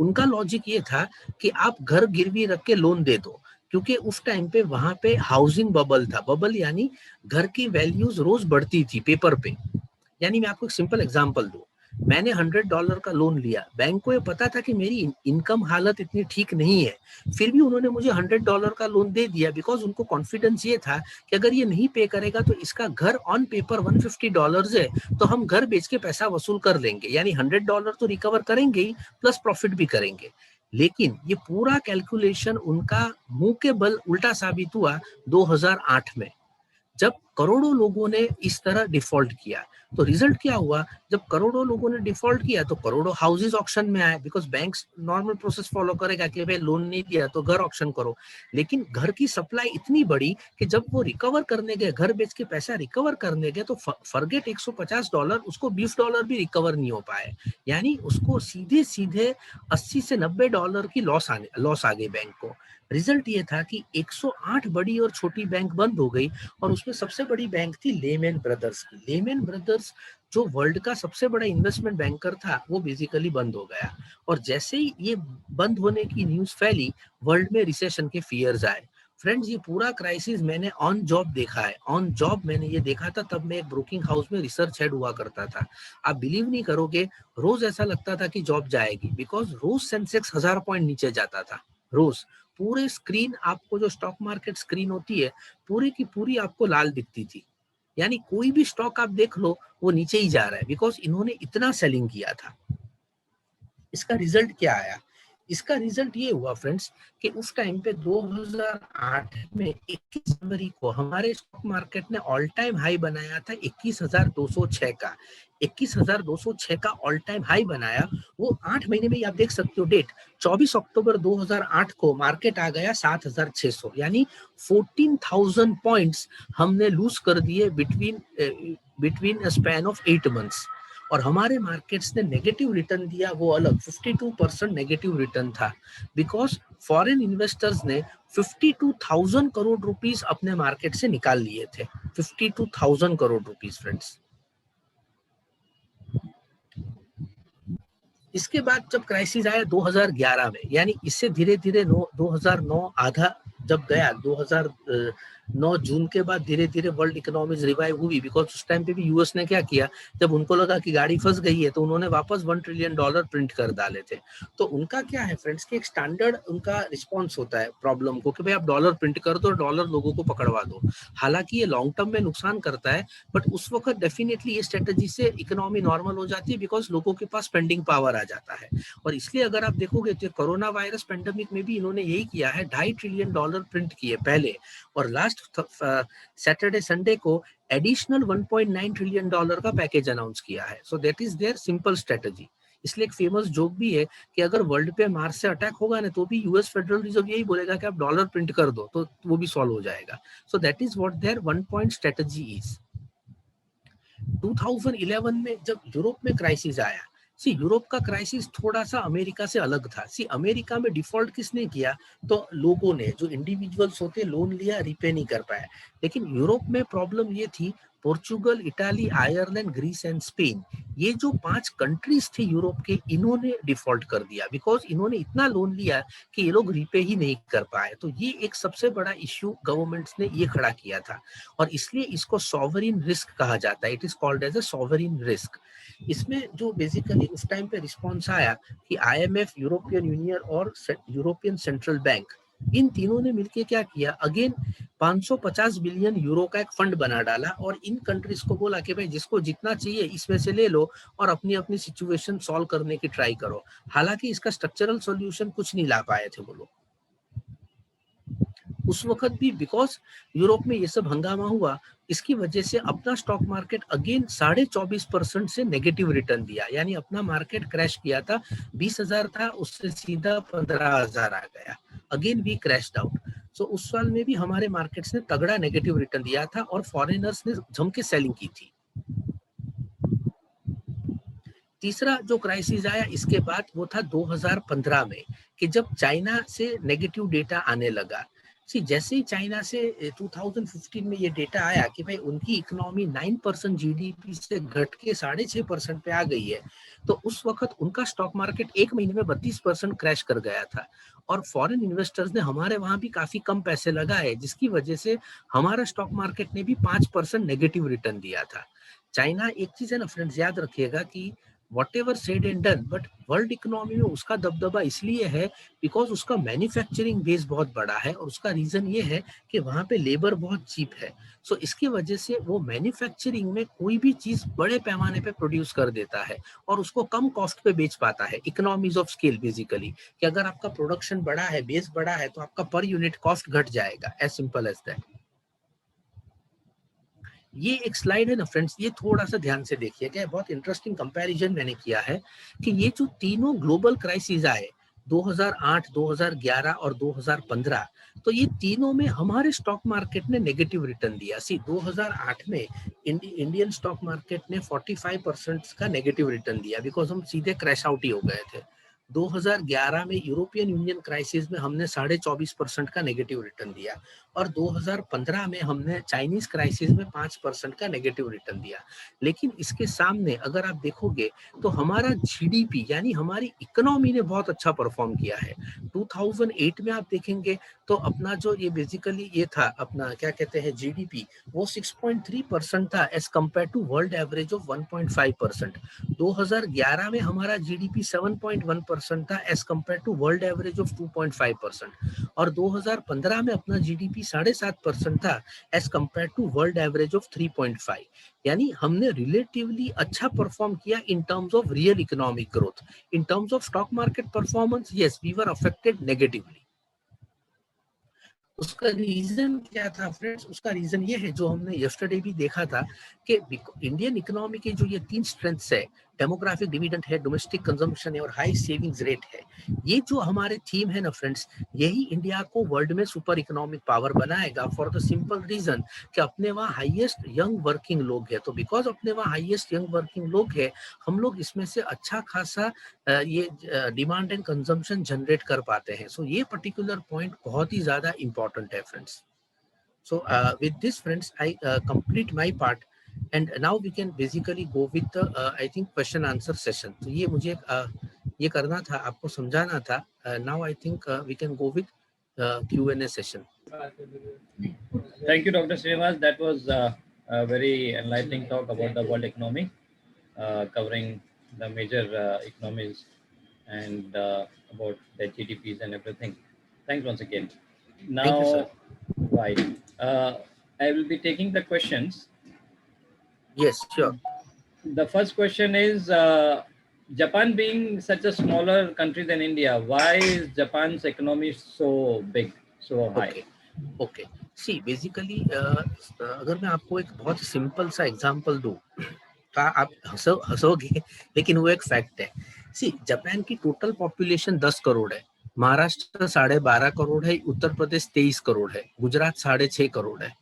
उनका लॉजिक ये था कि आप घर गिरवी रख के लोन दे दो, क्योंकि उस टाइम पे वहां पे हाउसिंग बबल था। बबल यानी घर की वैल्यूज रोज बढ़ती थी पेपर पे। यानी मैं आपको एक सिंपल एग्जांपल दूं, मैंने $100 का लोन लिया, बैंक को ये पता था कि मेरी इनकम हालत इतनी ठीक नहीं है, फिर भी उन्होंने मुझे $100 का लोन दे दिया, बिकॉज उनको कॉन्फिडेंस ये था कि अगर ये नहीं पे करेगा तो इसका घर ऑन पेपर $150 है, तो हम घर बेच के पैसा वसूल कर लेंगे, यानी $100 तो रिकवर करेंगे ही प्लस प्रॉफिट भी करेंगे। लेकिन ये पूरा कैलकुलेशन उनका मुंह के बल उल्टा साबित हुआ 2008 में, जब करोड़ों लोगों ने इस तरह डिफॉल्ट किया। तो रिजल्ट क्या हुआ, जब करोड़ों लोगों ने डिफॉल्ट किया तो करोड़ों हाउसेस ऑक्शन में आए, because banks normal process follow करेगा कि भाई लोन नहीं दिया तो घर ऑक्शन करो। लेकिन घर की सप्लाई इतनी बड़ी कि जब वो रिकवर करने गए, घर बेच के पैसा रिकवर करने गए, तो फॉरगेट $150, उसको $20 भी रिकवर नहीं हो पाए, यानी उसको सीधे सीधे $80 से $90 की लॉस आ गई बैंक को। रिजल्ट ये था कि 108 बड़ी और छोटी बैंक बंद हो गई, और उसमें सबसे बड़ी बैंक थी लेमैन ब्रदर्स की। लेमैन ब्रदर्स जो वर्ल्ड का सबसे बड़ा इन्वेस्टमेंट बैंकर था, वो बेसिकली बंद हो गया। और जैसे ही ये बंद होने की न्यूज फैली, वर्ल्ड में रिसेशन के फियर्स आए। फ्रेंड्स, ये पूरा क्राइसिस मैंने ऑन जॉब देखा है। ऑन जॉब मैंने ये देखा था, तब मैं एक ब्रोकिंग हाउस में रिसर्च हेड हुआ करता था। आप बिलीव नहीं करोगे, रोज ऐसा लगता था कि जॉब जाएगी, बिकॉज रोज सेंसेक्स 1000 पॉइंट नीचे जाता था, रोज पूरे स्क्रीन आपको जो स्टॉक मार्केट स्क्रीन होती है पूरी की पूरी आपको लाल दिखती थी, यानी कोई भी स्टॉक आप देख लो वो नीचे ही जा रहा है, बिकॉज इन्होंने इतना सेलिंग किया था। इसका रिजल्ट क्या आया? इसका रिजल्ट ये हुआ फ्रेंड्स कि उस टाइम पे 2008 में 21 जनवरी को हमारे स्टॉक मार्केट ने ऑल टाइम हाई बनाया था 21,206 का। 21,206 का ऑल टाइम हाई बनाया। वो 8 महीने में ही आप देख सकते हो डेट, 24 अक्टूबर 2008 को मार्केट आ गया 7,600, यानी 14,000 पॉइंट्स हमने लूज कर दिए बिटवीन स्पैन ऑफ 8 मंथ्स। और हमारे मार्केट्स ने नेगेटिव रिटर्न दिया, वो अलग 52% नेगेटिव रिटर्न था, बिकॉज फॉरेन इन्वेस्टर्स ने 52,000 करोड़ रुपीस अपने मार्केट से निकाल लिए थे। 52,000 करोड़ रुपीस फ्रेंड्स। इसके बाद जब क्राइसिस आया 2011 में, यानी इससे धीरे धीरे 2009 आधा जब गया, 2009 जून के बाद धीरे धीरे वर्ल्ड इकोनॉमीज रिवाइव हुई, बिकॉज उस टाइम पे भी यूएस ने क्या किया, जब उनको लगा कि गाड़ी फंस गई है तो उन्होंने वापस $1 ट्रिलियन प्रिंट कर डाले थे। तो उनका क्या है फ्रेंड्स कि एक स्टैंडर्ड उनका रिस्पॉन्स होता है प्रॉब्लम को कि भाई आप डॉलर प्रिंट कर दो और डॉलर लोगों को पकड़वा दो। हालांकि ये लॉन्ग टर्म में नुकसान करता है, बट उस वक्त डेफिनेटली ये स्ट्रेटेजी से इकोनॉमी नॉर्मल हो जाती है, बिकॉज लोगों के पास स्पेंडिंग पावर आ जाता है। और इसलिए अगर आप देखोगे तो कोरोना वायरस पेंडेमिक में भी इन्होंने यही किया है, $2.5 ट्रिलियन प्रिंट किए पहले, और लास्ट सैटरडे संडे को एडिशनल $1.9 ट्रिलियन का पैकेज अनाउंस किया है। So that is their simple strategy. इसलिए एक फेमस जोक भी है कि अगर वर्ल्ड पे मार्स से अटैक होगा ना तो भी यूएस फेडरल रिजर्व यही बोलेगा कि आप डॉलर प्रिंट कर दो, तो वो भी सॉल्व हो जाएगा। So that is what their 1 point strategy is. 2011 में जब यूरोप में क्राइसिस आया, यूरोप का क्राइसिस थोड़ा सा अमेरिका से अलग था। अमेरिका में डिफॉल्ट किसने किया, तो लोगों ने, जो इंडिविजुअल्स होते, लोन लिया, रिपे नहीं कर पाया। लेकिन यूरोप में प्रॉब्लम ये थी, Portugal, Italy, Ireland, Greece and Spain, ये जो 5 कंट्रीज थे यूरोप के, इन्होंने डिफॉल्ट कर दिया, बिकॉज इन्होंने इतना लोन लिया कि ये लोग रिपे ही नहीं कर पाए। तो ये एक सबसे बड़ा इश्यू गवर्नमेंट्स ने ये खड़ा किया था, और इसलिए इसको सॉवरिन रिस्क कहा जाता है। It is called as a sovereign risk. इसमें जो बेसिकली उस टाइम पे रिस्पॉन्स आया कि आईएमएफ, यूरोपियन यूनियन और यूरोपियन सेंट्रल बैंक, इन तीनों ने मिलकर क्या किया, अगेन 550 बिलियन यूरो का एक फंड बना डाला, और इन कंट्रीज को बोला कि भाई जिसको जितना चाहिए इसमें से ले लो और अपनी अपनी सिचुएशन सॉल्व करने की ट्राई करो। हालांकि इसका स्ट्रक्चरल सॉल्यूशन कुछ नहीं ला पाए थे वो लोग उस वक्त भी, बिकॉज यूरोप में ये सब हंगामा हुआ। इसकी वजह से अपना स्टॉक मार्केट अगेन 24.5% से नेगेटिव रिटर्न दिया, यानी अपना मार्केट क्रैश किया था, 20,000 था, उससे सीधा 15,000 आ गया। Again we crashed out. So उस साल में भी हमारे मार्केट्स ने तगड़ा नेगेटिव रिटर्न दिया था, और फॉरेनर्स ने जम के सेलिंग की थी। तीसरा जो क्राइसिस आया इसके बाद, वो था 2015 में, कि जब चाइना से नेगेटिव डेटा आने लगा। जैसे ही चाइना से 2015 में ये डेटा आया कि भाई उनकी इकोनॉमी 9% जीडीपी से घट के 6.5% पे आ गई है, तो उस वक्त उनका स्टॉक मार्केट एक महीने में 32% क्रैश कर गया था। और फॉरेन इन्वेस्टर्स ने हमारे वहां भी काफी कम पैसे लगाए, जिसकी वजह से हमारा स्टॉक मार्केट ने भी 5% नेगेटिव रिटर्न दिया था। चाइना, एक चीज है ना फ्रेंड्स, याद रखिएगा कि whatever said and done, but world economy में उसका दबदबा इसलिए है बिकॉज उसका मैन्युफैक्चरिंग बेस बहुत बड़ा है, और उसका रीजन ये है कि वहां पे लेबर बहुत चीप है। सो इसकी वजह से वो मैन्युफैक्चरिंग में कोई भी चीज बड़े पैमाने पे प्रोड्यूस कर देता है और उसको कम कॉस्ट पे बेच पाता है। इकोनॉमीज ऑफ स्केल बेसिकली, कि अगर आपका प्रोडक्शन बड़ा है, बेस बड़ा है, तो आपका पर यूनिट कॉस्ट घट जाएगा, एज सिंपल एज दैट। ये एक स्लाइड है ना फ्रेंड्स, ये थोड़ा सा ध्यान से देखिएगा, बहुत इंटरेस्टिंग कंपैरिजन मैंने किया है कि ये जो तीनों ग्लोबल क्राइसिस आए 2008, 2011 और 2015, तो ये तीनों में हमारे स्टॉक मार्केट ने नेगेटिव रिटर्न दिया। 2008 में इंडियन स्टॉक मार्केट ने 45% का नेगेटिव रिटर्न दिया, बिकॉज हम सीधे क्रैश आउट ही हो गए थे। 2011 में यूरोपियन यूनियन क्राइसिस में हमने 24.5% का नेगेटिव रिटर्न दिया, और 2015 में हमने चाइनीज क्राइसिस में 5% का नेगेटिव रिटर्न दिया। लेकिन इसके सामने अगर आप देखोगे तो हमारा जीडीपी यानी हमारी इकोनॉमी ने बहुत अच्छा परफॉर्म किया है। 2008 में आप देखेंगे तो अपना जो ये बेसिकली ये था अपना क्या कहते हैं जीडीपी, वो 6.3% था as compare to world average of 1.5%। 2011 में हमारा जीडीपी 7.1% था as compare to world average of 2.5%। और 2015 में अपना जीडीपी 7.5% था as compare to world average of 3.5। यानी हमने रिलेटिवली अच्छा परफॉर्म किया in terms of real economic growth. In terms of stock market performance, yes we were affected negatively. उसका रीजन क्या था फ्रेंड्स? उसका रीजन ये है जो हमने यस्टरडे भी देखा था कि इंडियन इकोनॉमी के जो ये 3 स्ट्रेंथ्स है, डेमोग्राफिक डिविडेंड है, डोमेस्टिक कंजम्पशन है और हाई सेविंग्स रेट है, ये जो हमारे थीम है ना फ्रेंड्स, यही इंडिया को वर्ल्ड में सुपर इकोनॉमिक पावर बनाएगा फॉर द सिंपल रीजन कि अपने वहाँ हाईएस्ट यंग वर्किंग लोग है। तो बिकॉज अपने वहाँ हाईएस्ट यंग वर्किंग लोग है, हम लोग इसमें से अच्छा खासा ये डिमांड एंड कंजम्पशन जनरेट कर पाते हैं। सो ये पर्टिकुलर पॉइंट बहुत ही ज्यादा इंपॉर्टेंट है friends. So with this friends I complete my part and now we can basically go with I think question answer session. तो ये मुझे ये करना था, आपको समझाना था। Now I think we can go with Q&A session. Thank you, Dr. Srinivas. That was a very enlightening talk about the world economy, covering the major economies and about the GDPs and everything. Thanks once again. Now, Thank you, sir. right. I will be taking the questions. Yes, sure. The first question is, Japan being such a smaller country than India, why is Japan's economy so big, so high? Okay. See, basically, अगर मैं आपको एक बहुत सिंपल सा एग्जांपल दूं, तो आप हंसोगे, लेकिन वो एक फैक्ट है। सी, जापान की टोटल पॉपुलेशन 10 करोड़ है, महाराष्ट्र 12.5 करोड़ है, उत्तर प्रदेश 23 करोड़ है, गुजरात 6.5 करोड़ है।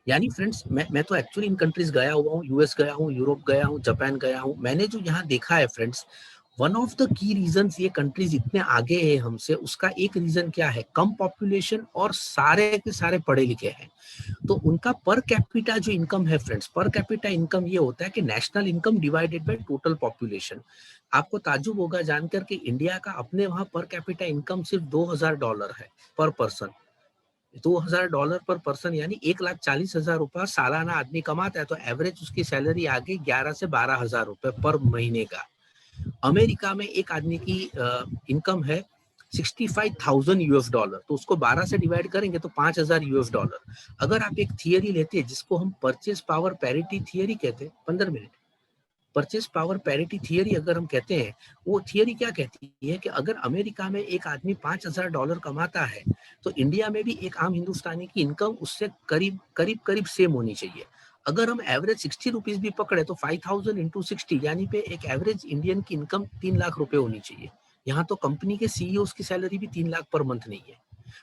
यानी फ्रेंड्स, मैं तो एक्चुअली इन कंट्रीज गया हुआ हूँ, यूएस गया हूँ, यूरोप गया हूँ, जापान गया हूँ। मैंने जो यहाँ देखा है friends, one of the key reasons ये कंट्रीज इतने आगे हैं हमसे, उसका एक रीजन क्या है? कम पॉपुलेशन और सारे के सारे पढ़े लिखे हैं। तो उनका पर कैपिटा जो इनकम है फ्रेंड्स, पर कैपिटा इनकम ये होता है कि national income divided by total population. आपको ताज्जुब होगा जानकर कि इंडिया का अपने वहां पर कैपिटा इनकम सिर्फ $2,000 है पर पर्सन। $2,000 पर पर्सन यानी 1,40,000 रुपया सालाना आदमी कमाता है। तो एवरेज उसकी सैलरी आ गई 11 से 12,000 रुपए पर महीने का। अमेरिका में एक आदमी की इनकम है $65,000, तो उसको 12 से डिवाइड करेंगे तो $5,000। अगर आप एक थियरी लेते हैं जिसको हम परचेज पावर पैरिटी थियरी कहते हैं, 15 minute, purchase power parity theory अगर हम कहते हैं, वो थियरी क्या कहती है कि अगर अमेरिका में एक आदमी $5,000 कमाता है तो इंडिया में भी एक आम हिंदुस्तानी की इनकम उससे करीब सेम होनी चाहिए। अगर हम एवरेज 60 रुपीज भी पकड़े तो 5,000 इंटू 60 यानी पे एक एवरेज इंडियन की इनकम 3 लाख रुपए होनी चाहिए। यहाँ तो कंपनी के सीईओ की सैलरी भी 3 लाख पर मंथ नहीं है।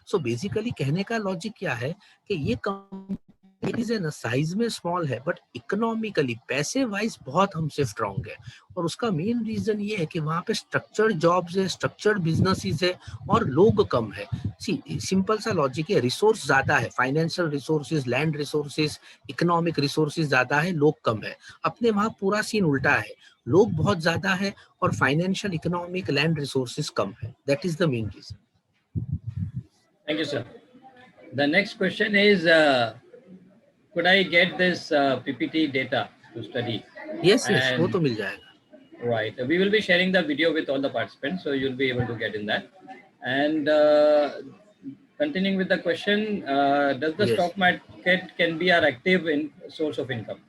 सो बेसिकली कहने का लॉजिक क्या है कि ये कंपनी साइज में स्मॉल है बट इकोनॉमिकली पैसे वाइज बहुत हमसे स्ट्रांग है। और उसका मेन रीजन ये है कि वहाँ पे स्ट्रक्चर्ड जॉब्स है, स्ट्रक्चर्ड बिजनेसेस है और लोग कम है। सी, सिंपल सा लॉजिक है, रिसोर्स ज्यादा है, financial resources, land resources, economic resources ज्यादा है, लोग कम है। अपने वहाँ पूरा सीन उल्टा है, लोग बहुत ज्यादा है और फाइनेंशियल, इकोनॉमिक, लैंड रिसोर्सेज कम है। That is the main reason. Thank you, sir. The next question is, could I get this PPT data to study? Yes, वो तो मिल जाएगा. Right. We will be sharing the video with all the participants, so you'll be able to get in that. And continuing with the question, does the stock market can be our active source of income?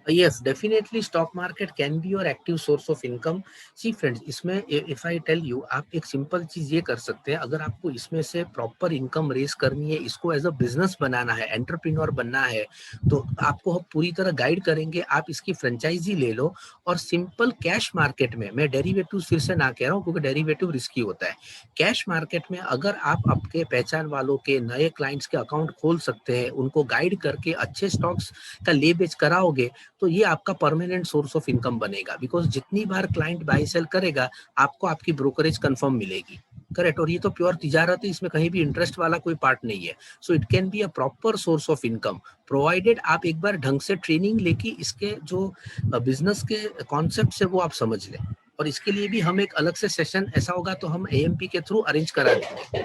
Yes, definitely stock market can be your active source of income. See friends, इसमें if I tell you, आप एक सिंपल चीज ये कर सकते हैं, अगर आपको इसमें से प्रॉपर इनकम रेस करनी है, इसको एज अ बिजनेस बनाना है, एंटरप्रेन्योर बनना है, तो आपको हम पूरी तरह गाइड करेंगे। आप इसकी फ्रेंचाइजी ले लो और सिंपल कैश मार्केट में, मैं डेरिवेटिव फिर से ना कह रहा हूँ क्योंकि डेरिवेटिव रिस्की होता है। कैश मार्केट में अगर आप आपके पहचान वालों के नए क्लाइंट्स के अकाउंट खोल सकते हैं, उनको गाइड करके अच्छे स्टॉक्स का ले बेच कराओगे, तो ये आपका परमानेंट सोर्स ऑफ इनकम बनेगा। बिकॉज जितनी बार क्लाइंट बाय सेल करेगा, आपको आपकी ब्रोकरेज कंफर्म मिलेगी। करेक्ट, और ये तो प्योर तिजारत है, इसमें कहीं भी इंटरेस्ट वाला कोई पार्ट नहीं है. So it can be a proper source of income provided आप एक बार ढंग से ट्रेनिंग लेके इसके जो बिजनेस के कॉन्सेप्ट है वो आप समझ लें. और इसके लिए भी हम एक अलग से सेशन ऐसा होगा तो हम AMP के थ्रू अरेंज करा देंगे.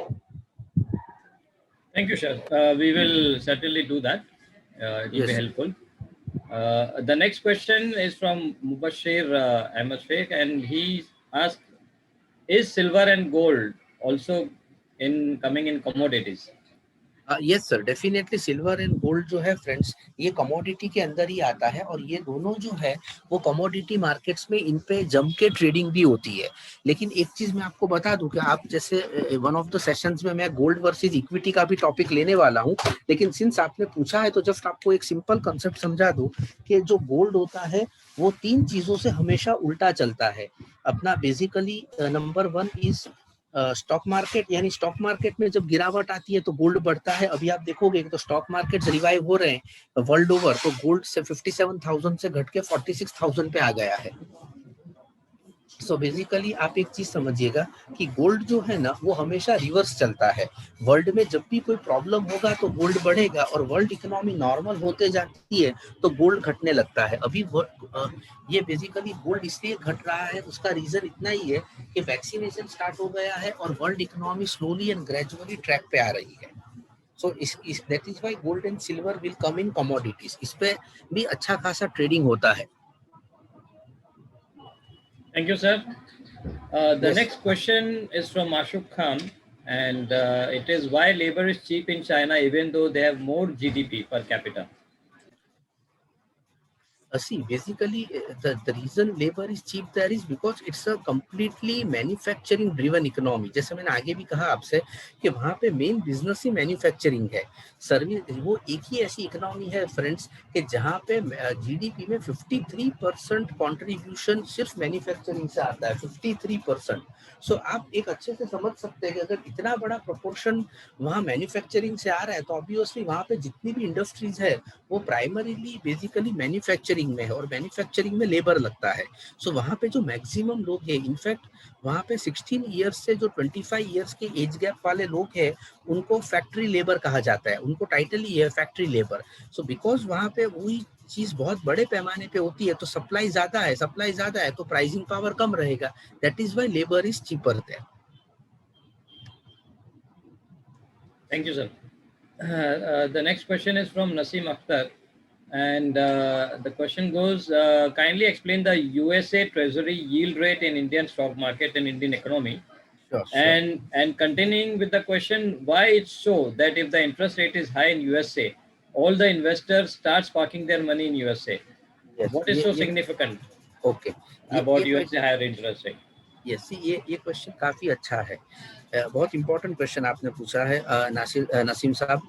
Thank you, sir. We will certainly do that. It will be Yes. helpful. The next question is from Mubashir Ahmed Sheikh, and he asked, is silver and gold also coming in commodities? Yes sir, definitely silver and gold जो है फ्रेंड्स, ये कमोडिटी के अंदर ही आता है, और ये दोनों जो है वो कमोडिटी मार्केट्स में इन पे जम के ट्रेडिंग भी होती है. लेकिन एक चीज मैं आपको बता दूं कि आप जैसे वन ऑफ द सेशंस में मैं गोल्ड वर्सेस इक्विटी का भी टॉपिक लेने वाला हूं, लेकिन सिंस आपने पूछा है तो जस्ट आपको एक सिंपल कंसेप्ट समझा दूं कि जो गोल्ड होता है वो 3 चीजों से हमेशा उल्टा चलता है अपना. Basically number 1 is stock market, यानी स्टॉक मार्केट में जब गिरावट आती है तो गोल्ड बढ़ता है. अभी आप देखोगे तो स्टॉक मार्केट रिवाइव हो रहे हैं वर्ल्ड ओवर, तो गोल्ड से 57,000 से घट के 46,000 पे आ गया है. सो बेसिकली आप एक चीज समझिएगा कि गोल्ड जो है ना वो हमेशा रिवर्स चलता है. वर्ल्ड में जब भी कोई प्रॉब्लम होगा तो गोल्ड बढ़ेगा, और वर्ल्ड इकोनॉमी नॉर्मल होते जाती है तो गोल्ड घटने लगता है. अभी ये बेसिकली गोल्ड इसलिए घट रहा है, उसका रीजन इतना ही है कि वैक्सीनेशन स्टार्ट हो गया है और world economy slowly and gradually track पे आ रही है. So that is why gold and silver will come in commodities. इस पे भी अच्छा खासा ट्रेडिंग होता है. Thank you, sir. The Yes. next question is from Ashok Khan, and it is, why labor is cheap in China even though they have more GDP per capita? See, basically, the reason labor is cheap there is because it's a completely manufacturing driven economy. जैसे मैंने आगे भी कहा आपसे कि वहाँ पे मेन बिजनेस ही मैन्युफैक्चरिंग है. सर्विस, वो एक ही ऐसी इकोनॉमी है फ्रेंड्स कि जहाँ पे GDP में 53% कॉन्ट्रीब्यूशन सिर्फ मैन्युफैक्चरिंग से आता है. 53%. सो आप एक अच्छे से समझ सकते हैं कि अगर इतना बड़ा प्रोपोर्शन वहाँ मैन्युफैक्चरिंग से आ रहा है तो ऑब्वियसली वहाँ पे जितनी भी इंडस्ट्रीज है वो प्राइमरीली बेसिकली मैन्युफैक्चरिंग में है, और मैन्युफैक्चरिंग में लेबर लगता है. सो वहाँ पे जो मैक्सिमम लोग हैं, इनफैक्ट वहाँ पे 16 इयर्स से जो 25 इयर्स के एज गैप वाले लोग हैं उनको फैक्ट्री लेबर कहा जाता है. उनको टाइटल ही है फैक्ट्री लेबर. सो बिकॉज वहाँ पे वही चीज बहुत बड़े पैमाने पे होती है तो सप्लाई ज्यादा है तो प्राइसिंग पावर कम रहेगा. That is why labour is cheaper there. Thank you, sir. The next question is from Naseem Akhtar, and the question goes, kindly explain the USA Treasury yield rate in Indian stock market and Indian economy. Sure. And continuing with the question, why it's so that if the interest rate is high in USA, all the investors start parking their money in USA. Yes. What is so significant Okay. about USA higher interest rate? Yes, ये क्वेश्चन काफी अच्छा है. बहुत इंपॉर्टेंट क्वेश्चन आपने पूछा है नसीम साहब.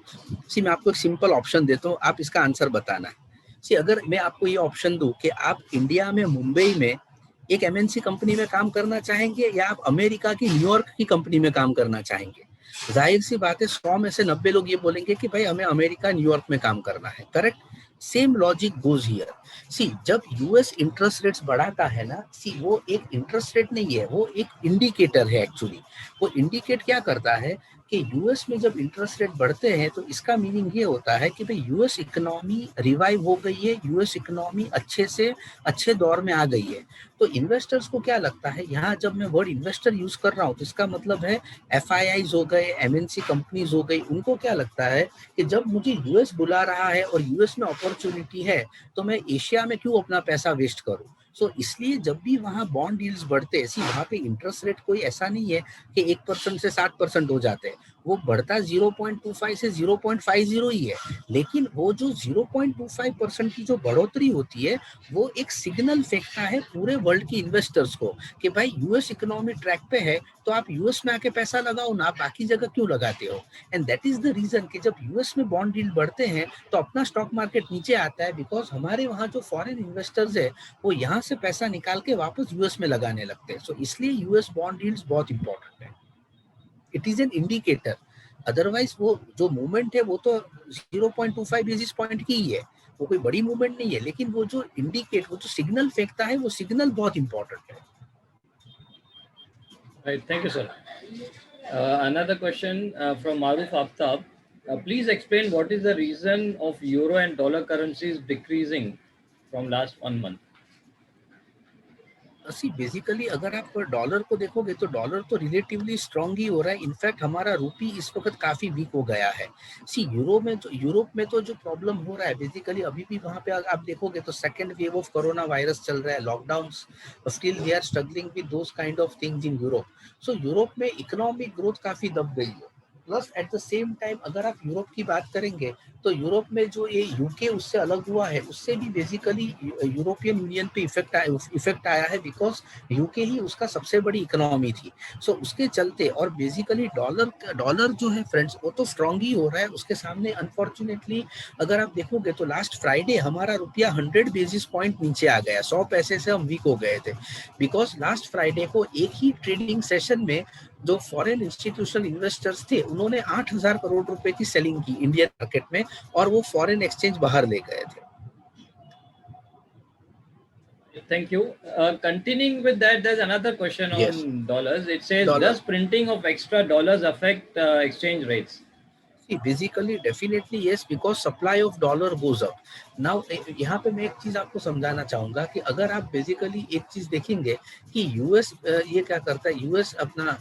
सी मैं आपको एक सिंपल ऑप्शन देता हूँ, आप इसका आंसर बताना है. सी अगर मैं आपको ये ऑप्शन दूं कि आप इंडिया में मुंबई में एक MNC कंपनी में काम करना चाहेंगे या आप अमेरिका की न्यूयॉर्क की कंपनी में काम करना चाहेंगे, जाहिर सी बात है 100 में से 90 लोग ये बोलेंगे कि भाई हमें अमेरिका न्यूयॉर्क में काम करना है. Correct. Same logic goes here. See जब US इंटरेस्ट रेट्स बढ़ाता है ना, सी वो एक इंटरेस्ट रेट नहीं है, वो एक इंडिकेटर है एक्चुअली. वो इंडिकेट क्या करता है कि US में जब इंटरेस्ट रेट बढ़ते हैं तो इसका मीनिंग ये होता है कि भाई US इकोनॉमी रिवाइव हो गई है, US इकोनॉमी अच्छे दौर में आ गई है. तो इन्वेस्टर्स को क्या लगता है, यहाँ जब मैं वर्ड इन्वेस्टर यूज कर रहा हूँ तो इसका मतलब है FIIs हो गए, MNC कंपनीज हो गई. उनको क्या लगता है कि जब मुझे US बुला रहा है और US में अपॉर्चुनिटी है तो मैं एशिया में क्यों अपना पैसा वेस्ट करूं. सो इसलिए जब भी वहाँ बॉन्ड यील्ड्स बढ़ते हैं, वहाँ पे इंटरेस्ट रेट कोई ऐसा नहीं है कि 1% से 7% हो जाते हैं. वो बढ़ता 0.25 से 0.50 ही है. लेकिन वो जो 0.25% की जो बढ़ोतरी होती है वो एक सिग्नल फेंकता है पूरे वर्ल्ड के इन्वेस्टर्स को कि भाई US इकोनॉमी ट्रैक पे है तो आप US में आके पैसा लगाओ ना, बाकी जगह क्यों लगाते हो. And that is the reason कि जब US में बॉन्ड यील्ड बढ़ते हैं तो अपना स्टॉक मार्केट नीचे आता है, बिकॉज हमारे वहाँ जो फॉरेन इन्वेस्टर्स है वो यहाँ से पैसा निकाल के वापस US में लगाने लगते हैं. सो इसलिए US बॉन्ड यील्ड्स बहुत इंपॉर्टेंट है. It is an indicator. Otherwise वो जो मूवमेंट है वो तो 0.25 बेसिस पॉइंट की ही है, वो कोई बड़ी मूवमेंट नहीं है. लेकिन वो जो इंडिकेट, वो जो सिग्नल फेंकता है वो सिग्नल बहुत इंपॉर्टेंट है. Right. Thank you, sir. Another question from Maruf Aftab. Please explain what is the reason of euro and dollar currencies decreasing from last 1 month. See basically अगर आप डॉलर को देखोगे तो डॉलर तो रिलेटिवली स्ट्रांग ही हो रहा है। इनफैक्ट हमारा रूपी इस वक्त काफी वीक हो गया है। सी यूरोप में तो जो प्रॉब्लम हो रहा है बेसिकली अभी भी वहां पे आप देखोगे तो second wave of corona virus चल रहा है, lockdowns, still they are struggling with those kind of things in Europe. So Europe में इकोनॉमिक ग्रोथ काफी दब गई है। Plus at the same time अगर आप यूरोप की बात करेंगे तो यूरोप में जो ये यूके उससे अलग हुआ है, उससे भी बेसिकली यूरोपियन यूनियन पे इफेक्ट आया है, बिकॉज यूके ही उसका सबसे बड़ी इकोनॉमी थी। सो उसके चलते और बेसिकली डॉलर जो है फ्रेंड्स वो तो स्ट्रांग ही हो रहा है। उसके सामने अनफॉर्चुनेटली अगर आप देखोगे तो लास्ट फ्राइडे हमारा रुपया 100 बेसिस पॉइंट नीचे आ गया, 100 पैसे से हम वीक हो गए थे। बिकॉज लास्ट फ्राइडे को एक ही ट्रेडिंग सेशन में जो फॉरेन इंस्टीट्यूशनल इन्वेस्टर्स थे उन्होंने 8,000 करोड़ रुपए की सेलिंग की इंडियन मार्केट में, और वो फॉरेन एक्सचेंज बाहर ले गए थे। Thank you. Continuing with that, there's another question Yes. on dollars. It says, Dollar. does printing of extra dollars affect exchange rates? See, basically, definitely yes, because supply of dollar goes up. Now, यहाँ पे मैं एक चीज आपको समझाना चाहूंगा कि अगर आप बेसिकली एक चीज देखेंगे कि यूएस ये क्या करता है, यूएस अपना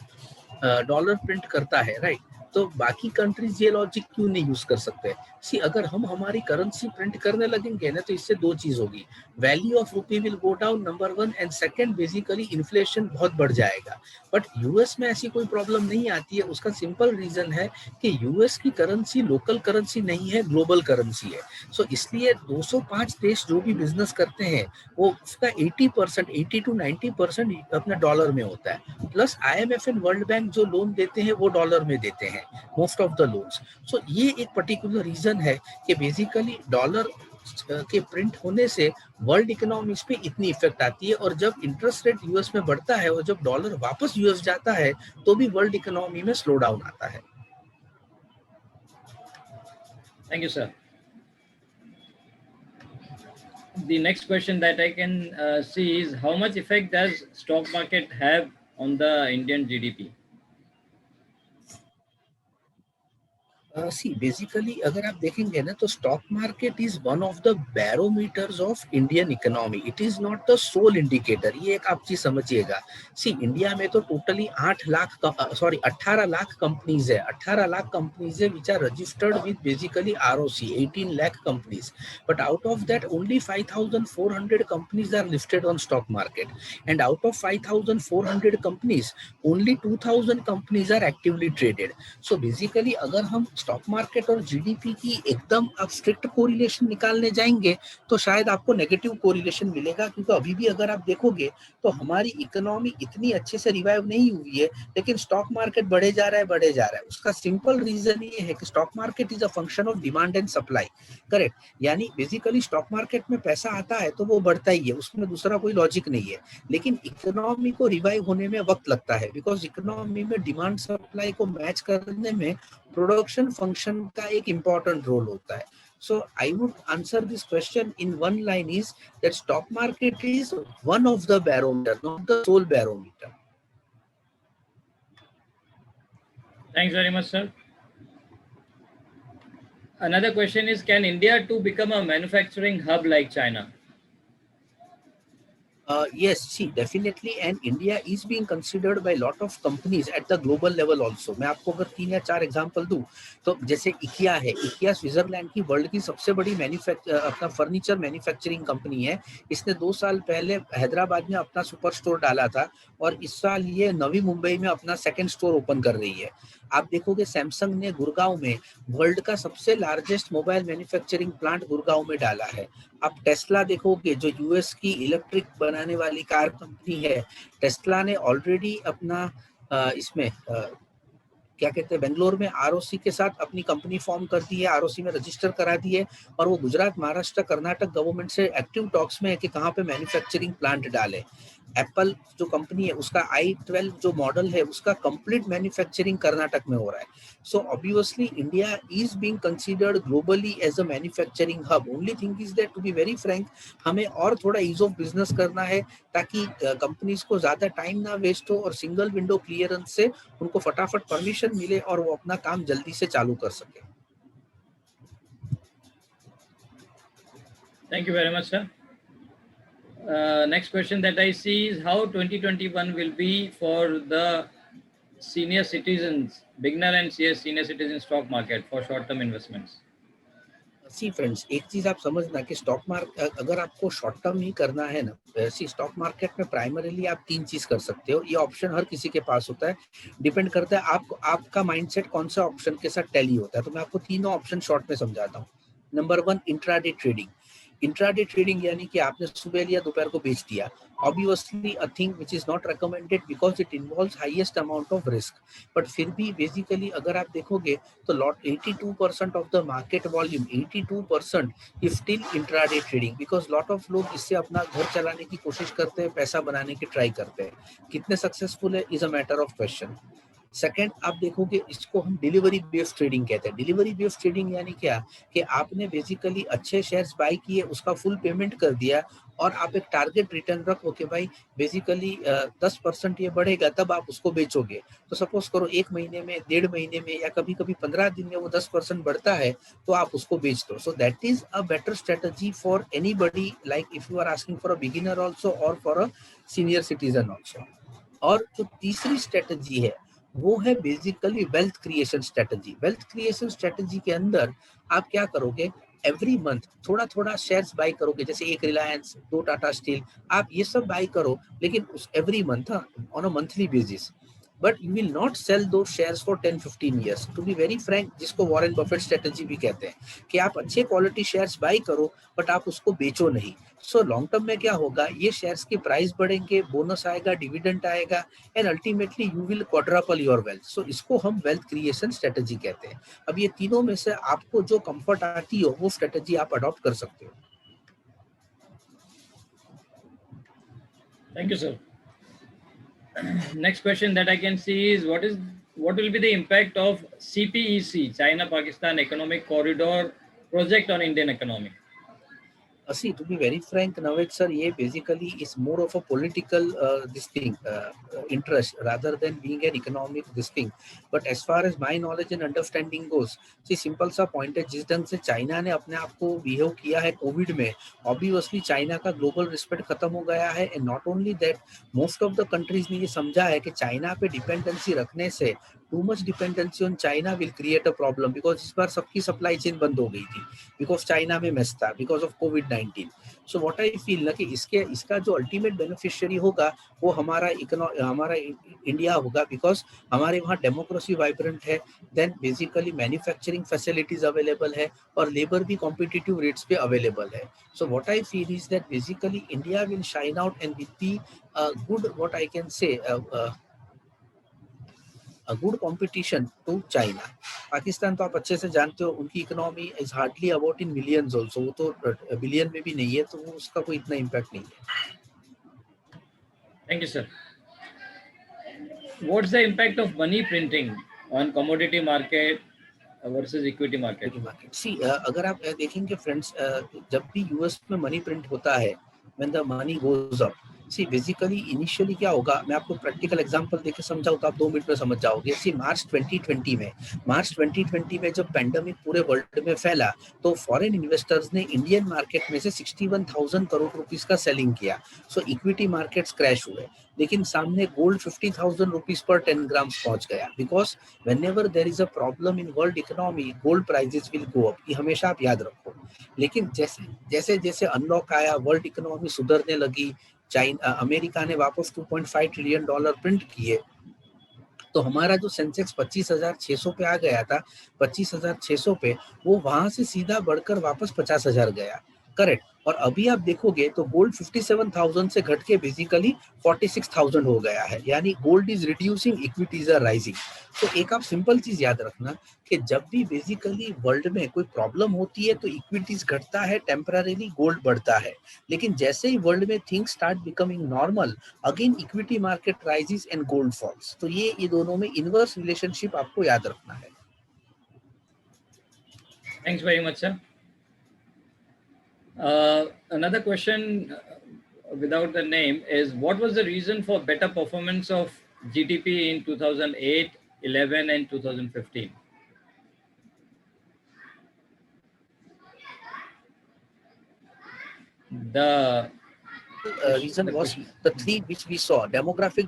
डॉलर प्रिंट करता है, राइट? तो बाकी कंट्रीज ये लॉजिक क्यों नहीं यूज कर सकते? सी अगर हम हमारी करेंसी प्रिंट करने लगेंगे ना तो इससे दो चीज होगी, value of rupee will go down, number one, and second basically inflation बहुत बढ़ जाएगा। बट यूएस में ऐसी कोई प्रॉब्लम नहीं आती है। उसका सिंपल रीजन है कि यूएस की करेंसी लोकल करेंसी नहीं है, ग्लोबल करेंसी है। सो इसलिए 205 देश जो भी बिजनेस करते हैं वो उसका 80%, 80 to 90% अपने डॉलर में होता है। Plus IMF and world bank जो लोन देते हैं वो डॉलर में देते हैं मोस्ट ऑफ द लोन्स। सो ये एक पर्टिकुलर रीजन है कि बेसिकली डॉलर के प्रिंट होने से वर्ल्ड इकोनॉमिक्स पे इतनी इफेक्ट आती है, और जब इंटरेस्ट रेट यूएस में बढ़ता है और जब डॉलर वापस यूएस जाता है तो भी वर्ल्ड इकोनॉमी में स्लो डाउन आता है। Thank you, sir. The next question that I can see is, how much effect does stock market have on the Indian GDP? See basically अगर आप देखेंगे ना तो stock market is one of the barometers of Indian economy, it is not the sole indicator. ये एक आप चीज समझिएगा। सी इंडिया में तो टोटली 18 लाख कंपनीज है, 18 लाख कंपनीज है which are registered with basically ROC, 18 lakh companies. But out of that only 5,400 companies are listed on stock market, and out of 5,400 companies only 2,000 companies are actively traded. So basically अगर हम स्टॉक मार्केट और जीडीपी की एकदम आप स्ट्रिक्ट कोरिलेशन निकालने जाएंगे तो शायद आपको नेगेटिव कोरिलेशन मिलेगा, क्योंकि अभी भी अगर आप देखोगे तो हमारी इकोनॉमी इतनी अच्छे से रिवाइव नहीं हुई है, लेकिन स्टॉक मार्केट बढ़े जा रहा है। उसका सिंपल रीजन ये है कि stock market is a function of demand and supply, correct? यानी बेसिकली स्टॉक मार्केट में पैसा आता है तो वो बढ़ता ही है, उसमें दूसरा कोई लॉजिक नहीं है। लेकिन इकोनॉमी को रिवाइव होने में वक्त लगता है, बिकॉज इकोनॉमी में डिमांड सप्लाई को मैच करने में प्रोडक्शन फंक्शन का एक इम्पोर्टेंट रोल होता है। So I would answer this question in one line is that stock market is one of the barometer, not the sole barometer. Thanks very much, sir. Another question is, can India too become a manufacturing hub like China? Yes, see, definitely, and India is being considered by a lot of companies at the global level also. मैं आपको अगर 3 या 4 एग्जांपल दूं तो जैसे इकिया है, इकिया स्विट्जरलैंड की वर्ल्ड की सबसे बड़ी अपना फर्नीचर मैन्युफैक्चरिंग कंपनी है। इसने 2 साल पहले हैदराबाद में अपना सुपर स्टोर डाला था, और इस साल ये नवी मुंबई में अपना सेकंड स्टोर ओपन कर रही है। आप देखोगे सैमसंग ने गुड़गांव में वर्ल्ड का सबसे largest mobile manufacturing plant Gurgaon में डाला है। आप टेस्ला देखोगे जो यूएस की इलेक्ट्रिक बनाने वाली कार कंपनी है, टेस्ला ने ऑलरेडी अपना इसमें क्या कहते हैं बेंगलोर में आरओसी के साथ अपनी कंपनी फॉर्म कर दी है, आरओसी में रजिस्टर करा दी है, और वो गुजरात, महाराष्ट्र, कर्नाटक गवर्नमेंट से एक्टिव टॉक्स में है कि कहाँ पे मैन्युफैक्चरिंग प्लांट डाले। एप्पल जो कंपनी है उसका i12 जो मॉडल है उसका कंप्लीट मैन्युफैक्चरिंग कर्नाटक में हो रहा है. So obviously India is being considered globally as a manufacturing hub. Only thing is that to be very frank हमें और थोड़ा ईज ऑफ बिजनेस करना है ताकि कंपनीज को ज्यादा टाइम ना वेस्ट हो और सिंगल विंडो क्लियरेंस से उनको फटाफट परमिशन मिले और वो अपना काम जल्दी से चालू कर सके. Thank you very much, sir. Next question that I see is how 2021 will be for the senior citizens, beginner and senior citizen stock market for short-term investments. See friends, एक चीज आप समझना कि स्टॉक मार्केट अगर आपको शॉर्ट टर्म ही करना है ना, सी स्टॉक मार्केट में प्राइमरीली आप 3 चीज कर सकते हो. ये ऑप्शन हर किसी के पास होता है, डिपेंड करता है आपका माइंडसेट कौन सा ऑप्शन के साथ टैली होता है. तो मैं आपको तीनों ऑप्शन शॉर्ट में समझाता हूँ. Number 1, intraday trading. Intraday trading यानी कि आपने सुबह लिया दोपहर को बेच दिया. Obviously a thing which is not recommended because it involves highest amount of risk. But फिर भी बेसिकली अगर आप देखोगे तो lot 82% of the market volume, 82% is still intraday trading because lot of लोग इससे अपना घर चलाने की कोशिश करते हैं, पैसा बनाने की ट्राई करते हैं. कितने सक्सेसफुल है is a matter of question. Second, आप देखोगे इसको हम डिलीवरी बेस्ड ट्रेडिंग कहते हैं. डिलीवरी बेस्ड ट्रेडिंग यानी क्या कि आपने बेसिकली अच्छे शेयर्स बाय किए, उसका फुल पेमेंट कर दिया और आप एक टारगेट रिटर्न रखो कि भाई बेसिकली 10% ये बढ़ेगा तब आप उसको बेचोगे. तो सपोज करो 1 महीने में, 1.5 महीने में या कभी कभी 15 दिन में वो 10% बढ़ता है तो आप उसको बेच दो. So that is a better strategy for anybody, like if you are asking for a beginner also और for a senior citizen also. और जो तीसरी स्ट्रेटजी है वो है basically wealth creation strategy. Wealth creation strategy के अंदर आप क्या करोगे, एवरी मंथ थोड़ा थोड़ा शेयर्स बाय करोगे. जैसे एक रिलायंस, 2 टाटा स्टील, आप ये सब बाय करो लेकिन उस every month on a monthly basis. But you will not sell two shares for 10-15 years. To be very frank, जिसको वॉरेन बफेट स्ट्रेटजी भी कहते हैं कि आप अच्छे क्वालिटी शेयर्स बाय करो बट आप उसको बेचो नहीं. सो लॉन्ग टर्म में क्या होगा, ये शेयर्स के प्राइस बढ़ेंगे, बोनस आएगा, डिविडेंड आएगा and ultimately you will quadruple your wealth. So इसको हम वेल्थ क्रिएशन स्ट्रेटजी कहते हैं. अब ये तीनों में से आपको जो कंफर्ट आती हो वो स्ट्रेटजी आप अडॉप्ट कर सकते हो. Thank you, sir. Next question that I can see is what will be the impact of CPEC, China Pakistan Economic Corridor project on Indian economy? See, to be very frank, Naved sir, ये basically is more of a political interest rather than being an economic this thing. But as far as my knowledge and understanding goes, see simple सा point है, जिस ढंग से चाइना ने अपने आप को बिहेव किया है कोविड में, obviously चाइना का ग्लोबल रिस्पेक्ट खत्म हो गया है. And not only that, most of the countries ने ये समझा है कि चाइना पे डिपेंडेंसी रखने से too much dependency on China will create a problem. Because इस बार सबकी सप्लाई चेन बंद हो गई थी बिकॉज चाइना में मेस था because of covid. So what I feel ना कि इसका जो अल्टीमेट बेनिफिशियरी होगा वो हमारा इंडिया होगा बिकॉज हमारे वहाँ डेमोक्रेसी वाइब्रेंट है, then basically manufacturing facilities available है और लेबर भी कॉम्पिटिटिव रेट्स पे अवेलेबल है. So what I feel is that basically India will shine out and will be good, what I can say, a good competition to China. Pakistan तो आप अच्छे से जानते हो, उनकी economy is hardly about in millions also, वो तो बिलियन में भी नहीं है, तो वो उसका कोई इतना इम्पैक्ट नहीं है. Thank you, sir. What's the impact of money printing on commodity market versus equity market? सी अगर आप देखेंगे फ्रेंड्स, जब भी यूएस में मनी प्रिंट होता है, when the money goes up, see basically initially क्या होगा, मैं आपको प्रैक्टिकल एग्जांपल देके समझाऊं तो आप 2 मिनट में समझ जाओगे. सी मार्च 2020 में जब पैंडेमिक पूरे वर्ल्ड में फैला तो फॉरेन इन्वेस्टर्स ने इंडियन मार्केट में से 61,000 करोड़ रुपीस का सेलिंग किया. सो इक्विटी मार्केट्स क्रैश हुए, लेकिन सामने गोल्ड 50,000 रुपीस पर 10 ग्राम्स पहुंच गया. Because whenever there is a problem in world economy, gold prices will go up. ये हमेशा आप याद रखो. लेकिन जैसे जैसे अनलॉक आया, वर्ल्ड इकोनॉमी सुधरने लगी, अमेरिका ने वापस $2.5 ट्रिलियन प्रिंट किए, तो हमारा जो सेंसेक्स 25,600 पे आ गया था, 25,600 पे, वो वहां से सीधा बढ़कर वापस 50,000 गया. करेक्ट। और अभी आप देखोगे तो गोल्ड 57,000 से घट के बेसिकली 46,000 हो गया है, यानी gold is reducing, equities are rising. तो एक आप सिंपल चीज याद रखना कि जब भी बेसिकली वर्ल्ड में कोई प्रॉब्लम होती है तो इक्विटीज घटता है, टेम्पररीली गोल्ड बढ़ता है। लेकिन जैसे ही वर्ल्ड में things start becoming normal, again equity market rises and gold falls. तो ये दोनों में इनवर्स रिलेशनशिप आपको याद रखना है। Thanks very much, sir. Another question without the name is, what was the reason for better performance of GDP in 2008, 11 and 2015? The Reason was question. the three which we saw: demographic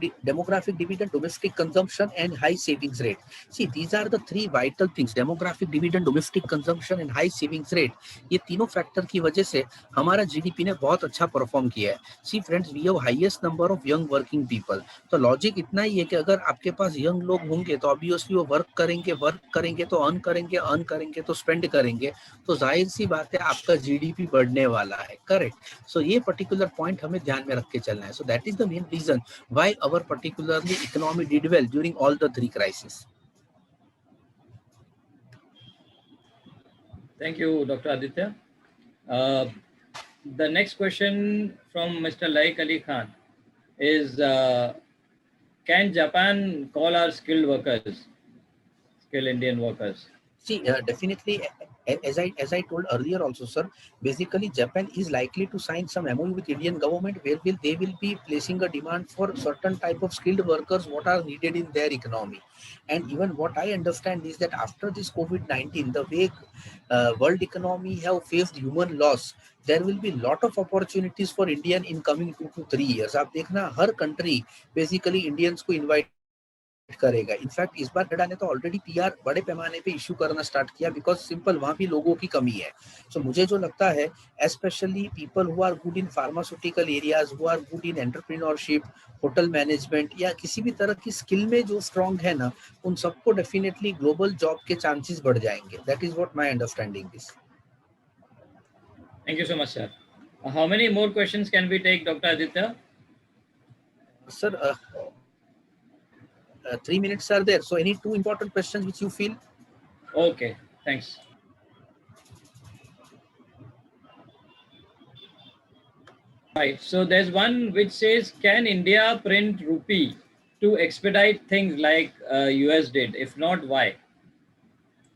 dividend, domestic consumption, and high savings rate. See, these are the three vital things: demographic dividend, domestic consumption, and high savings rate. ये तीनों फैक्टर की वजह से हमारा जीडीपी ने बहुत अच्छा परफॉर्म किया है। See friends, we have highest number of young working people. तो लॉजिक इतना ही है कि अगर आपके पास यंग लोग होंगे तो ऑब्वियसली वो वर्क करेंगे तो अर्न करेंगे तो स्पेंड करेंगे, तो जाहिर सी बात है आपका जीडीपी बढ़ने वाला है। करेक्ट। सो ये पर्टिकुलर पॉइंट हमें ध्यान में रख के चलना है। So that is the main reason why our particularly economy did well during all the three crisis. Thank you, Dr. Aditya. Uh, the next question from Mr. Laik Ali Khan is, can Japan call our skilled workers, skilled Indian workers? See, definitely, as I told earlier also, sir, basically Japan is likely to sign some MOU with Indian government where they will be placing a demand for certain type of skilled workers what are needed in their economy. And even what I understand is that after this COVID-19, the way world economy have faced human loss, there will be lot of opportunities for Indian in coming 2 to 3 years. आप देखना हर country basically Indians को invite करेगा। इनफैक्ट इस बार कनाडा ने तो ऑलरेडी पीआर बड़े पैमाने पे इशू करना स्टार्ट किया, बिकॉज सिंपल वहां भी लोगों की कमी है। सो मुझे जो लगता है, especially people who are good in pharmaceutical areas, who are good in entrepreneurship, hotel management या किसी भी तरह की स्किल में जो स्ट्रांग है ना, उन सबको डेफिनेटली ग्लोबल जॉब के चांसेस बढ़ जाएंगे। That is what my understanding is. Thank you so much, sir. How many more questions can we take, Dr. Aditya? Sir, 3 minutes are there. So any two important questions which you feel? Okay, thanks. Right, so there's one which says, can India print rupee to expedite things like US did? If not, why?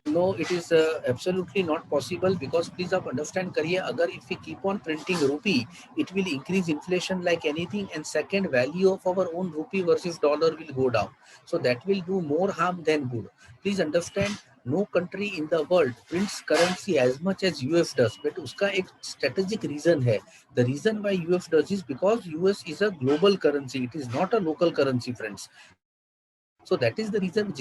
No, it is absolutely not possible, because please आप understand करिए, अगर if we keep on printing rupee, it will increase inflation like anything, and second, value of our own rupee versus dollar will go down. So that will do more harm than good. Please understand, no country in the world prints currency as much as US does, but उसका एक strategic reason है. The reason why US does is because US is a global currency. It is not a local currency, friends. So that is the reason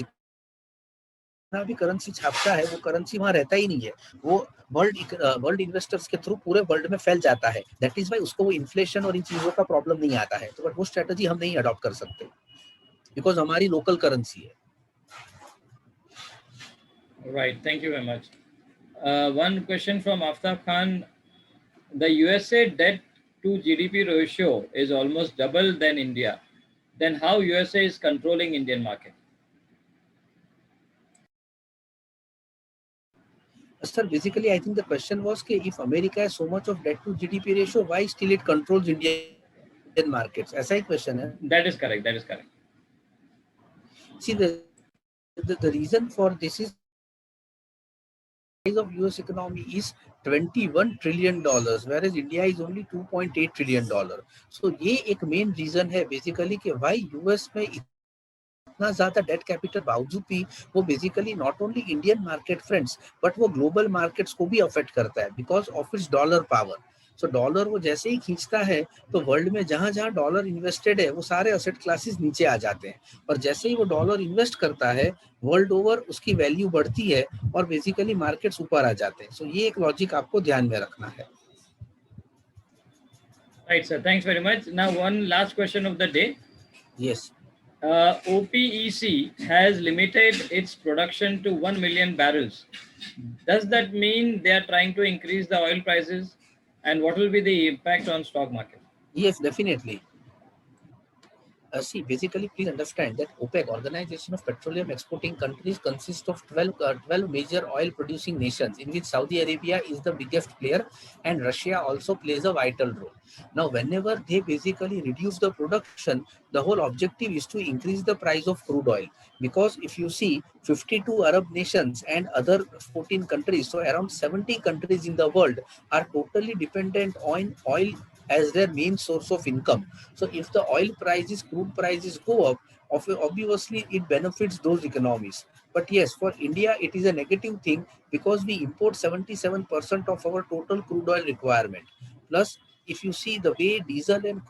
भी करेंसी छापता है वो करेंसी वहां रहता ही नहीं है, वो वर्ल्ड इन्वेस्टर्स के थ्रू पूरे वर्ल्ड में फैल जाता है। दैट इज वाई उसको वो इन्फ्लेशन और इन चीजों का प्रॉब्लम नहीं आता है। तो बट वो स्ट्रेटजी हम नहीं अडॉप्ट कर सकते, बिकॉज हमारी लोकल करेंसी है। Right, thank you very much. One question from Aftab Khan. The USA debt to GDP ratio is almost double than India. Then how USA is controlling Indian market? Sir, basically I think the question was कि if America has so much of debt to GDP ratio, why still it controls Indian markets? ऐसा ही question है। That is correct. That is correct. See, the reason for this is size of US economy is $21 trillion, whereas India is only $2.8 trillion. So ये एक मेन रीजन है बेसिकली कि why US में इतना ज्यादा डेट कैपिटल बावजूद भी वो basically not only Indian market friends but वो ग्लोबल मार्केट्स को भी अफेक्ट करता है because of its dollar power. So dollar वो जैसे ही खींचता है तो वर्ल्ड में जहां जहां डॉलर इन्वेस्टेड है वो सारे असेट क्लासेस नीचे आ जाते हैं, और जैसे ही वो डॉलर इन्वेस्ट करता है वर्ल्ड ओवर उसकी वैल्यू बढ़ती है और बेसिकली मार्केट्स ऊपर आ जाते हैं। सो ये एक लॉजिक आपको ध्यान में रखना है। Right, sir. Thanks very much. Now, one last question of the day. Yes. OPEC has limited its production to 1 million barrels. Does that mean they are trying to increase the oil prices? and what will be the impact on stock market? Yes, definitely. See, basically, please understand that OPEC, Organization of Petroleum Exporting Countries, consists of 12 major oil producing nations, in which Saudi Arabia is the biggest player and Russia also plays a vital role. Now, whenever they basically reduce the production, the whole objective is to increase the price of crude oil. Because if you see 52 Arab nations and other 14 countries, so around 70 countries in the world are totally dependent on oil as their main source of income. So if the oil prices, crude prices go up, obviously it benefits those economies. But yes, for India, it is a negative thing because we import 77% of our total crude oil requirement. Plus, if you see the way diesel and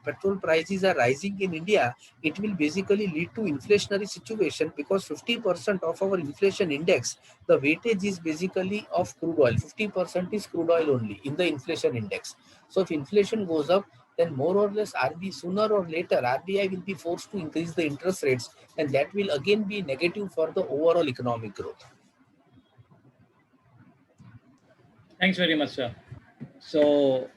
petrol prices are rising in India, it will basically lead to inflationary situation because 50% of our inflation index, the weightage is basically of crude oil. 50% is crude oil only in the inflation index. So if inflation goes up, then more or less RBI sooner or later RBI will be forced to increase the interest rates, and that will again be negative for the overall economic growth. Thanks very much, sir. So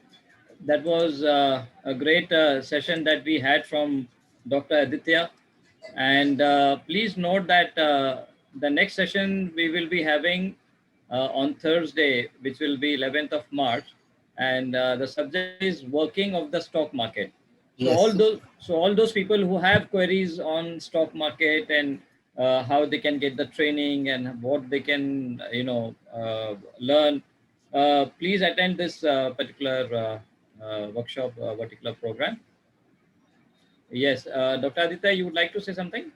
that was a great session that we had from Dr. Aditya. And please note that the next session we will be having on Thursday, which will be 11th of March. And the subject is working of the stock market. So Yes. all those people who have queries on stock market and how they can get the training and what they can, learn, please attend this particular workshop, particular program. Yes, Dr. Aditya, you would like to say something?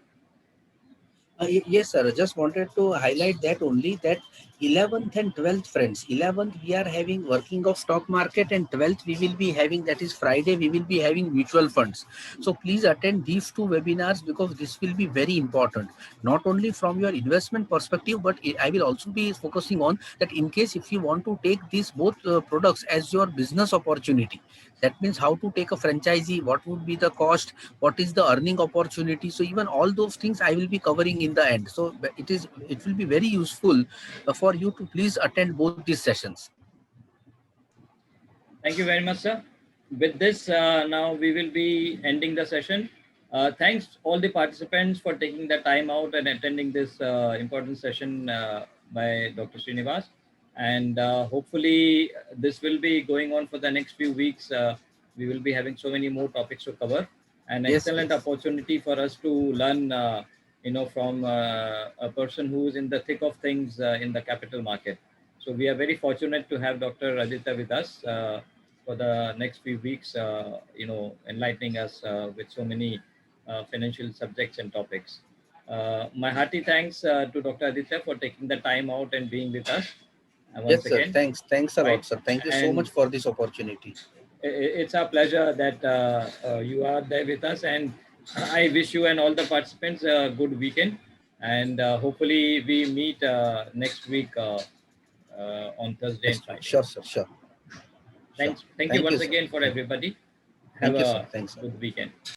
Yes, sir. Just wanted to highlight that only that 11th and 12th, friends. 11th, we are having working of stock market, and 12th, we will be having, that is Friday, we will be having mutual funds. So please attend these two webinars because this will be very important, not only from your investment perspective, but I will also be focusing on that in case if you want to take these both products as your business opportunity. That means how to take a franchisee, what would be the cost, what is the earning opportunity. So even all those things I will be covering in the end. So it will be very useful for you to please attend both these sessions. Thank you very much, sir. With this, now we will be ending the session. Thanks all the participants for taking the time out and attending this important session by Dr. Srinivas. And hopefully this will be going on for the next few weeks. We will be having so many more topics to cover. An Yes, excellent yes. opportunity for us to learn, from a person who is in the thick of things in the capital market. So we are very fortunate to have Dr. Aditya with us for the next few weeks, enlightening us with so many financial subjects and topics. My hearty thanks to Dr. Aditya for taking the time out and being with us once Yes, sir. again. Thanks a Right, lot, sir. Thank you so and much for this opportunity. it's our pleasure that you are there with us, and I wish you and all the participants a good weekend, and hopefully we meet next week on Thursday and Next week. Friday. Sure, sir. Sure. Sure. Thank you Thank you, once sir. again for everybody. Have Thank you, sir. a Thanks, sir. good weekend.